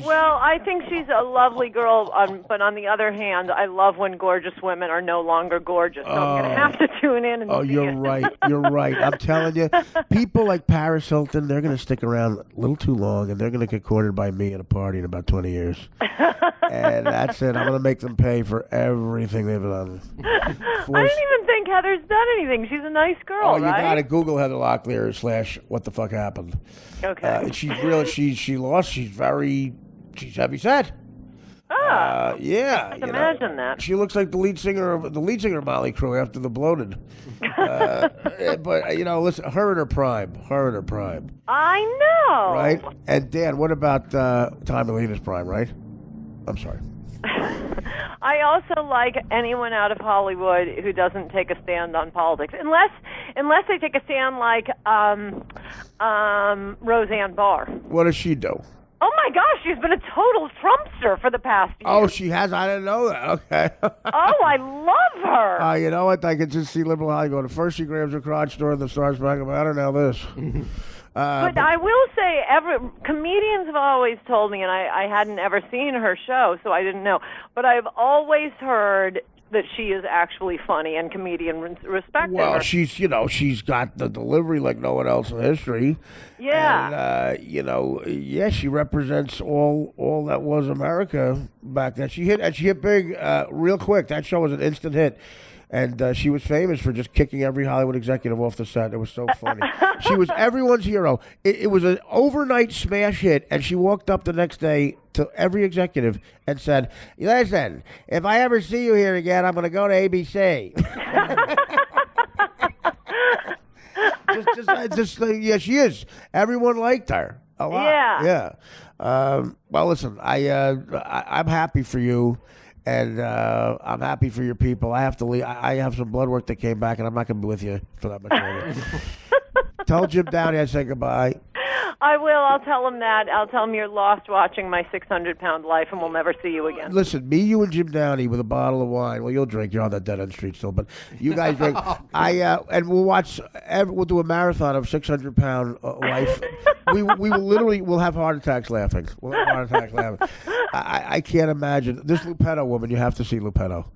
Well, I think she's a lovely girl, but on the other hand, I love when gorgeous women are no longer gorgeous. So I'm going to have to tune in and see you're it. right. You're right. I'm telling you, people like Paris Hilton, they're going to stick around a little too long, and they're going to get courted by me at a party in about 20 years. And that's it. I'm going to make them pay for everything they've done. I didn't even think Heather's done anything. She's a nice girl, right? Oh, you right? got to Google Heather Locklear / what the fuck happened. Okay. She lost. She's heavy set. Yeah. I can imagine that. She looks like the lead singer of Motley Crue after the bloated. But you know, listen, her in her prime. I know. Right? And Dan, what about Tommy Lee in his prime, right? I'm sorry. I also like anyone out of Hollywood who doesn't take a stand on politics, unless they take a stand like Roseanne Barr. What does she do? Oh my gosh, she's been a total Trumpster for the past year. Oh, she has? I didn't know that. Okay. Oh, I love her. You know what? I could just see liberal Hollywood going, first she grabs her crotch during the Stars back about her, now this. But I will say, comedians have always told me, and I hadn't ever seen her show, so I didn't know, but I've always heard that she is actually funny, and comedian respect her. Well, she's got the delivery like no one else in history. Yeah. And she represents all that was America back then. She hit big real quick. That show was an instant hit. And she was famous for just kicking every Hollywood executive off the set. It was so funny. She was everyone's hero. It was an overnight smash hit, and she walked up the next day to every executive and said, "Listen, if I ever see you here again, I'm going to go to ABC." Yeah, she is. Everyone liked her a lot. Yeah. Well, listen, I'm happy for you. And I'm happy for your people. I have to leave. I have some blood work that came back, and I'm not going to be with you for that much longer. Tell Jim Downey I say goodbye. I will. I'll tell him that. I'll tell him you're lost watching my 600-pound life, and we'll never see you again. Listen, me, you, and Jim Downey with a bottle of wine. Well, you'll drink. You're on that dead-end street still, but you guys drink. And we'll watch. We'll do a marathon of 600-pound life. We will literally. We'll have heart attacks laughing. We'll have heart attacks laughing. I can't imagine this Lupetto woman. You have to see Lupetto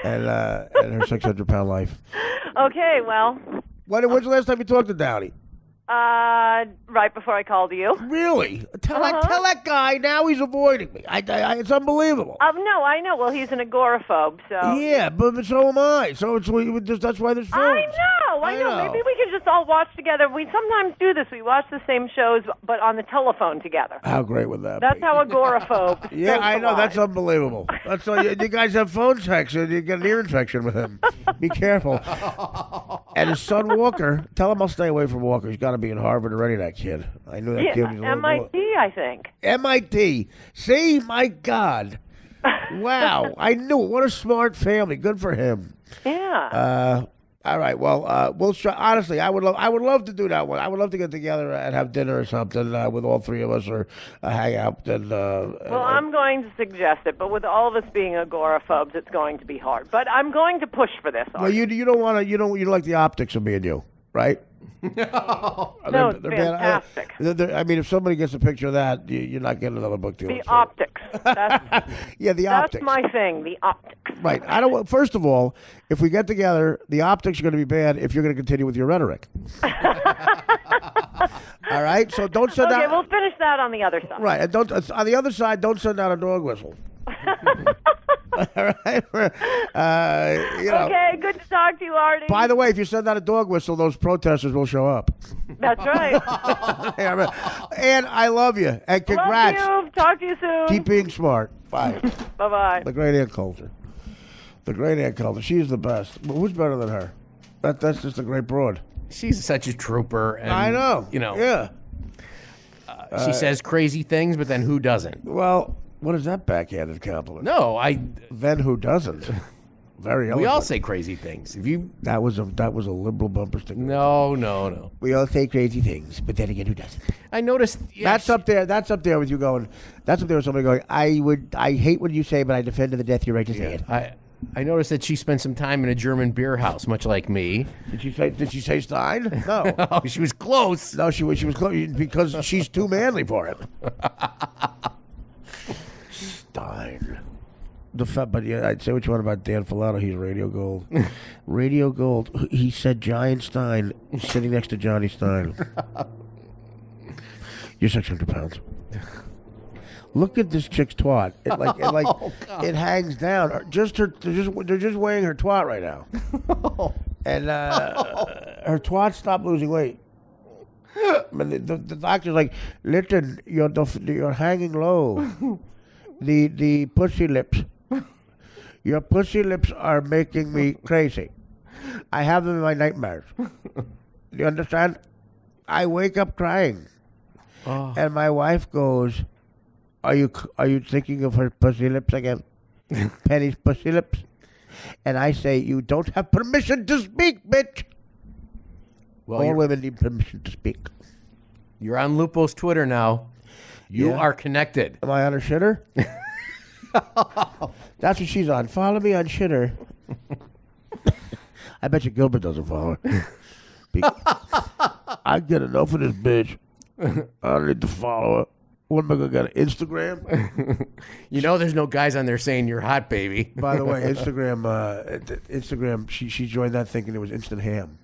and her 600-pound life. Okay, well. When's the last time you talked to Downey? Right before I called you. Really? Tell that guy now he's avoiding me. It's unbelievable. No, I know. Well, he's an agoraphobe, so. Yeah, but so am I. So that's why there's films. I know. Maybe we could just all watch together. We sometimes do this. We watch the same shows, but on the telephone together. How great would that be? That's how agoraphobe. Yeah, I know. That's unbelievable. That's all. You guys have phone sex, and you get an ear infection with him. Be careful. And his son Walker, tell him I'll stay away from Walker. He's got to be in Harvard already, that kid. I knew that kid was a little MIT, I think. MIT. See, my God. Wow. I knew it. What a smart family. Good for him. Yeah. All right. Well, we'll try. Honestly, I would love to do that one. I would love to get together and have dinner or something with all three of us, or hang out. Well, I'm going to suggest it, but with all of us being agoraphobes, it's going to be hard. But I'm going to push for this. Well, you don't want to. You don't like the optics of me and you, right? No, it's fantastic. I mean, if somebody gets a picture of that, you're not getting another book deal. The optics. Yeah, the optics. That's my thing, the optics. Right. I don't. First of all, if we get together, the optics are going to be bad if you're going to continue with your rhetoric. All right? So don't send out... Okay, we'll finish that on the other side. Right. And on the other side, don't send out a dog whistle. All right. Okay, good to talk to you, Artie. By the way, if you send out a dog whistle, those protesters will show up. That's right. And I love you. And congrats. Love you. Talk to you soon. Keep being smart. Bye. Bye-bye. The great Aunt Coulter. The great Aunt Coulter. She's the best. But who's better than her? That's just a great broad. She's such a trooper. And, I know. Yeah. She says crazy things, but then who doesn't? Well... What is that backhanded compliment? No, Then who doesn't? Very We eloquent. all say crazy things. If you That was a liberal bumper sticker. no. We all say crazy things, but then again, who doesn't? I noticed. Yeah, That's up there. That's up there with you going. That's up there with somebody going. I hate what you say, but I defend to the death your right to say it. I noticed that she spent some time in a German beer house, much like me. Did she say Stein? No. Oh, she was close. No, she was close because she's too manly for it. Stein. But yeah, I'd say what you want about Dan Filato. He's Radio Gold. Radio Gold. He said Giant Stein sitting next to Johnny Stein. You're 600 pounds. Look at this chick's twat. It hangs down. They're just weighing her twat right now. And her twat stopped losing weight. The doctor's like, listen, you're hanging low. The pussy lips. Your pussy lips are making me crazy. I have them in my nightmares. You understand? I wake up crying. Oh. And my wife goes, Are you thinking of her pussy lips again? Penny's pussy lips? And I say, you don't have permission to speak, bitch. Well, all women need permission to speak. You're on Lupo's Twitter now. You are connected. Am I on her shitter? That's what she's on. Follow me on shitter. I bet you Gilbert doesn't follow her. I get enough of this bitch. I don't need to follow her. What am I going to get, Instagram? You know there's no guys on there saying you're hot, baby. By the way, Instagram, she joined that thinking it was instant ham.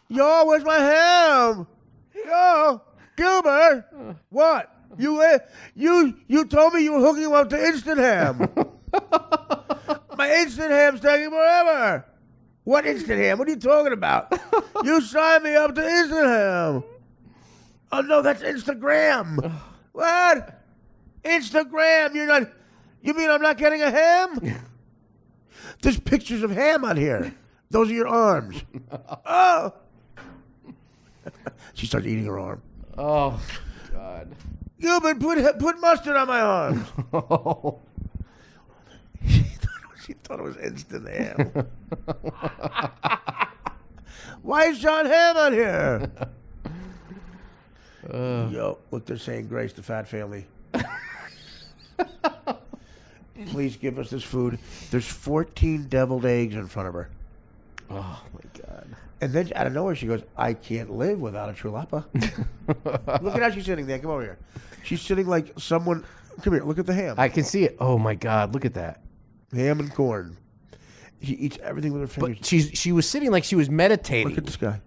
Yo, where's my ham? Yo, Gilbert, what? You told me you were hooking him up to instant ham. My instant ham's taking forever. What instant ham? What are you talking about? You signed me up to instant ham. Oh no, that's Instagram. What? Instagram? You mean I'm not getting a ham? There's pictures of ham on here. Those are your arms. Oh. She starts eating her arm. Oh, God. Gilbert, put mustard on my arms. Oh. She thought it was instant ham. Why is John Ham on here? Yo, look, they're saying Grace, the fat family. Please give us this food. There's 14 deviled eggs in front of her. Oh, my God. And then out of nowhere, she goes, I can't live without a chulapa. Look at how she's sitting there. Come over here. She's sitting like someone. Come here. Look at the ham. I can see it. Oh, my God. Look at that. Ham and corn. She eats everything with her fingers. But she was sitting like she was meditating. Look at this guy.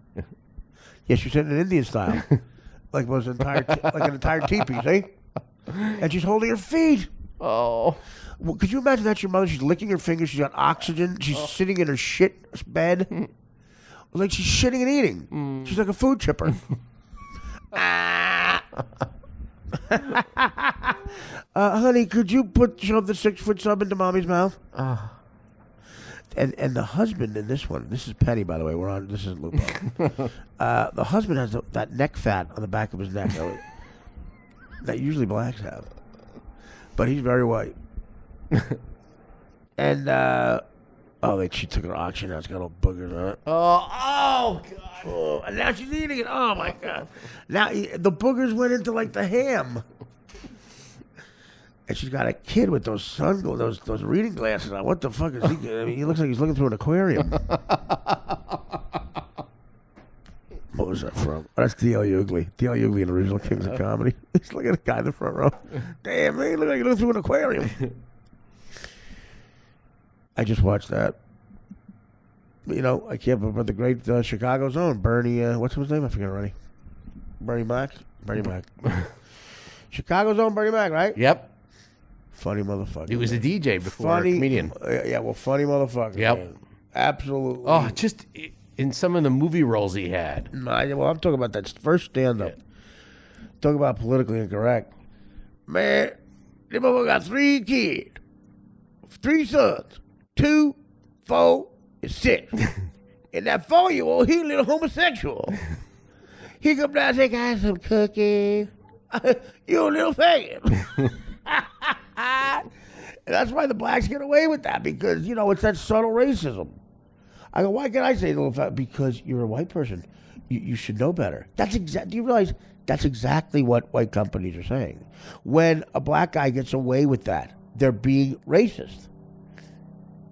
Yeah, she's sitting in Indian style. Like an entire teepee, see? And she's holding her feet. Oh. Well, could you imagine that's your mother? She's licking her fingers. She's got oxygen. She's sitting in her shit bed. Like she's shitting and eating. She's like a food chipper. Honey, could you shove the 6-foot sub into mommy's mouth? And the husband in this one, this is Penny, by the way. This is Lupo. The husband has that neck fat on the back of his neck that usually blacks have, but he's very white. And she took her oxygen. Now it's got all boogers on it. Oh God! Oh, and now she's eating it. Oh my God! Now the boogers went into like the ham. And she's got a kid with those those reading glasses on. What the fuck is he? I mean, he looks like he's looking through an aquarium. What was that from? Oh, that's D.L. Hughley. D.L. Hughley in Original Kings of Comedy. He's looking at a guy in the front row. Damn, man, look like you're looking through an aquarium. I just watched that. You know, I can't remember the great Chicago's own Bernie. What's his name? I forget already. Bernie Mac. Bernie Mac. Chicago's own Bernie Mac, right? Yep. Funny motherfucker. He was a DJ before a comedian. Yeah, well, funny motherfucker. Yep. Man. Absolutely. Oh, just in some of the movie roles he had. Well, I'm talking about that first stand-up. Yeah. Talking about politically incorrect. Man, this motherfucker got 3 kids. 3 sons. 2, 4, and 6. And that 4-year-old, he a little homosexual. He come down and say, "Can I have some cookies?" You a little faggot. That's why the blacks get away with that, because, it's that subtle racism. I go, why can I say that? Because you're a white person. You should know better. Do you realize that's exactly what white companies are saying? When a black guy gets away with that, they're being racist.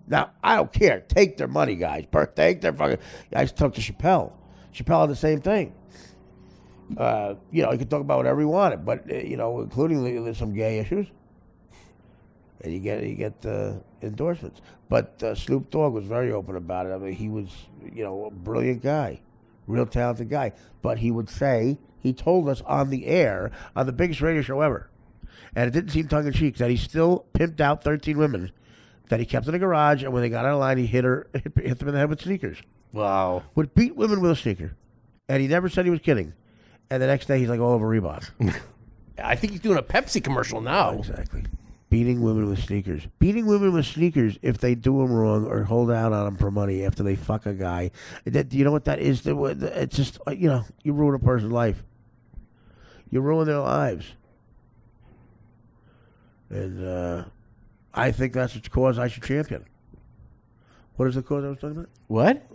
Now, I don't care. Take their money, guys. Take their fucking... I just talked to Chappelle. Chappelle had the same thing. He could talk about whatever he wanted, but, including some gay issues. And you get the endorsements. But Snoop Dogg was very open about it. I mean, he was, a brilliant guy, real talented guy. But he would say, he told us on the air, on the biggest radio show ever, and it didn't seem tongue-in-cheek, that he still pimped out 13 women that he kept in the garage, and when they got out of line, he hit them in the head with sneakers. Wow. Would beat women with a sneaker. And he never said he was kidding. And the next day, he's like all over Reebok. I think he's doing a Pepsi commercial now. Exactly. Beating women with sneakers. Beating women with sneakers if they do them wrong or hold out on them for money after they fuck a guy. You know what that is? It's just, you ruin a person's life. You ruin their lives. And I think that's the cause I should champion. What is the cause I was talking about? What?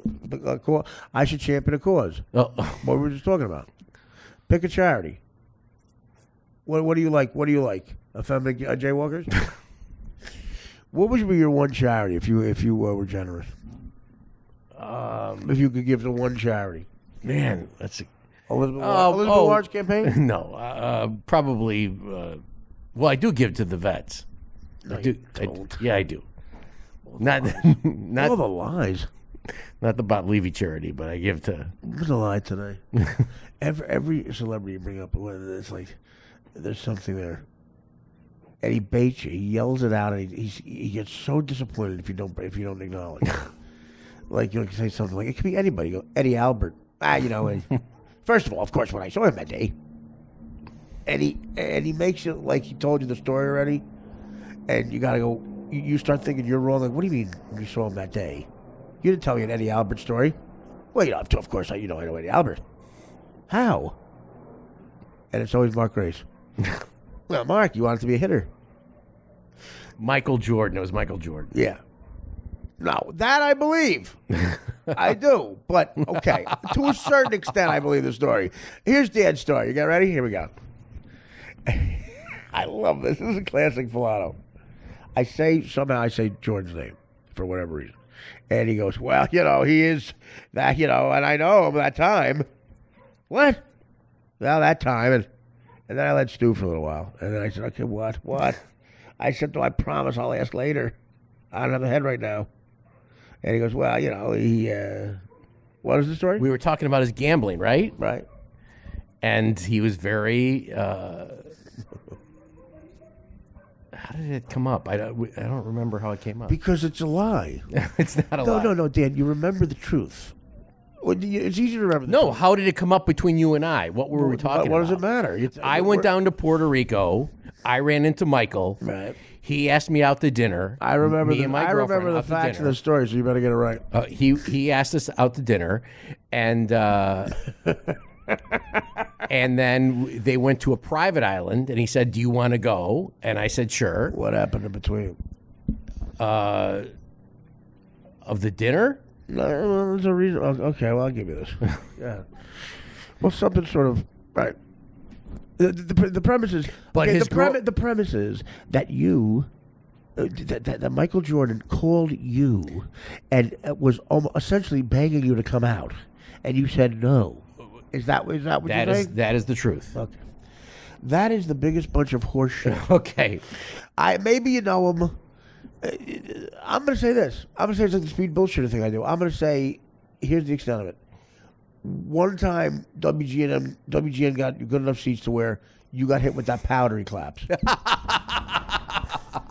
I should champion a cause. Oh. What were we just talking about? Pick a charity. What do you like? What do you like? Effeminate jaywalkers? What would be your one charity if you were generous? If you could give to one charity. Man, that's Elizabeth Warren's campaign? No, probably. Well, I do give to the vets. No, I do. I do. Not all the lies. Not the Bob Levy charity, but I give to. There's a lie today. Every celebrity you bring up, it's like there's something there. And he baits you. He yells it out, and he gets so disappointed if you don't acknowledge. Like you say something like it could be anybody. You go, Eddie Albert. First of all, of course, when I saw him that day, and he makes it like he told you the story already, and you gotta go. You start thinking you're wrong. Like, what do you mean when you saw him that day? You didn't tell me an Eddie Albert story. Well, you don't have to. Of course, I know Eddie Albert. How? And it's always Mark Grace. Well, Mark, you wanted to be a hitter. Michael Jordan. It was Michael Jordan. Yeah. No, that I believe. I do. But, okay, to a certain extent, I believe the story. Here's Dan's story. You got ready? Here we go. I love this. This is a classic Filano. Somehow I say Jordan's name for whatever reason. And he goes, well, he is that, and I know him that time. What? Well, that time. And then I let stew for a little while. And then I said, okay, what? I said, no, I promise I'll ask later. I don't have the head right now. And he goes, well, what is the story? We were talking about his gambling, right? Right. And he was very, how did it come up? I don't remember how it came up. Because it's a lie. It's not a lie. No, Dan, you remember the truth. It's easy to remember the truth. How did it come up between you and I? What were we talking about? What does it matter? I went down to Puerto Rico. I ran into Michael. Right. He asked me out to dinner. I remember the facts of the story, so you better get it right. He asked us out to dinner, and and then they went to a private island, and he said, "Do you want to go?" And I said, "Sure." What happened in between? Of the dinner? No, there's a reason. Okay, well, I'll give you this. Yeah. Well, something sort of right. The premise is, but the premise is that you, that Michael Jordan called you, and was essentially begging you to come out, and you said no. Is that what you're saying? That is the truth. Okay. That is the biggest bunch of horse shit. Okay. Maybe you know him. I'm going to say this. I'm going to say it's like the speed bullshit thing I do. I'm going to say, here's the extent of it. One time, WGN got good enough seats to where you got hit with that powder he claps.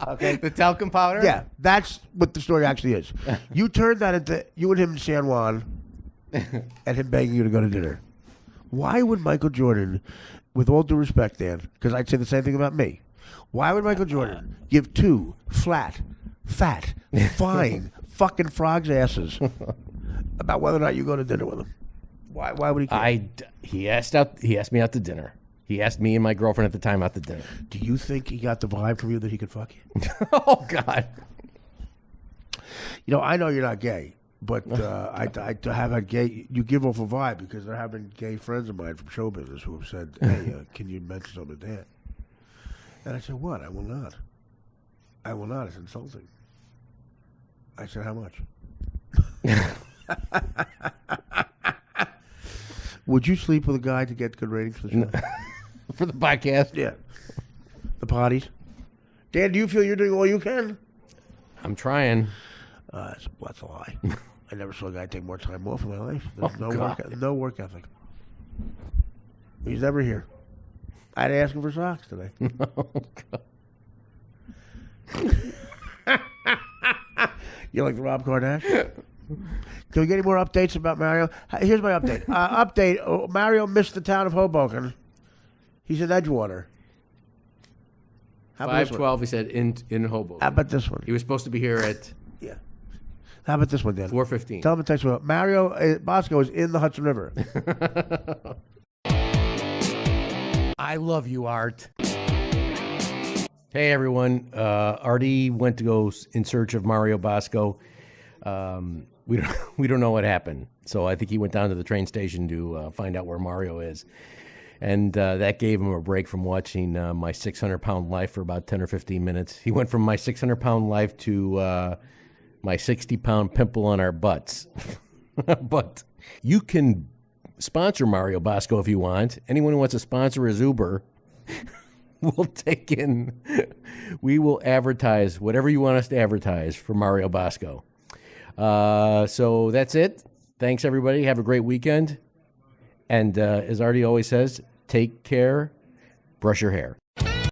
Okay? The talcum powder? Yeah. That's what the story actually is. You turned that into you and him in San Juan and him begging you to go to dinner. Why would Michael Jordan, with all due respect, Dan, because I'd say the same thing about me, why would Michael Jordan give two fat, flying fucking frogs' asses about whether or not you go to dinner with him? Why would he care? He asked me out to dinner. He asked me and my girlfriend at the time out to dinner. Do you think he got the vibe from you that he could fuck you? Oh, God. You know, I know you're not gay, but I have a gay. You give off a vibe because there have been gay friends of mine from show business who have said, "Hey, can you mention something to Dan?" And I said, "What? I will not. I will not. It's insulting." I said, "How much?" Would you sleep with a guy to get good ratings for the show? For the podcast? Yeah. The potties. Dan, do you feel you're doing all you can? I'm trying. That's a lie. I never saw a guy take more time off in my life. There's God. no work ethic. He's never here. I'd ask him for socks today. Oh, God. You like the Rob Kardashian? Can we get any more updates about Mario? Here's my update. Mario missed the town of Hoboken. He's in Edgewater. 5:12, he said, in Hoboken. How about this one? He was supposed to be here at Yeah. How about this one, Dan? 4:15. Tell him to text me. Mario Bosco is in the Hudson River. I love you, Art. Hey, everyone. Artie went to go in search of Mario Bosco. We don't know what happened. So I think he went down to the train station to find out where Mario is. And that gave him a break from watching my 600-pound life for about 10 or 15 minutes. He went from my 600-pound life to my 60-pound pimple on our butts. But you can sponsor Mario Bosco if you want. Anyone who wants to sponsor his Uber, we will advertise whatever you want us to advertise for Mario Bosco. So that's it. Thanks, everybody. Have a great weekend. And as Artie always says, take care, brush your hair.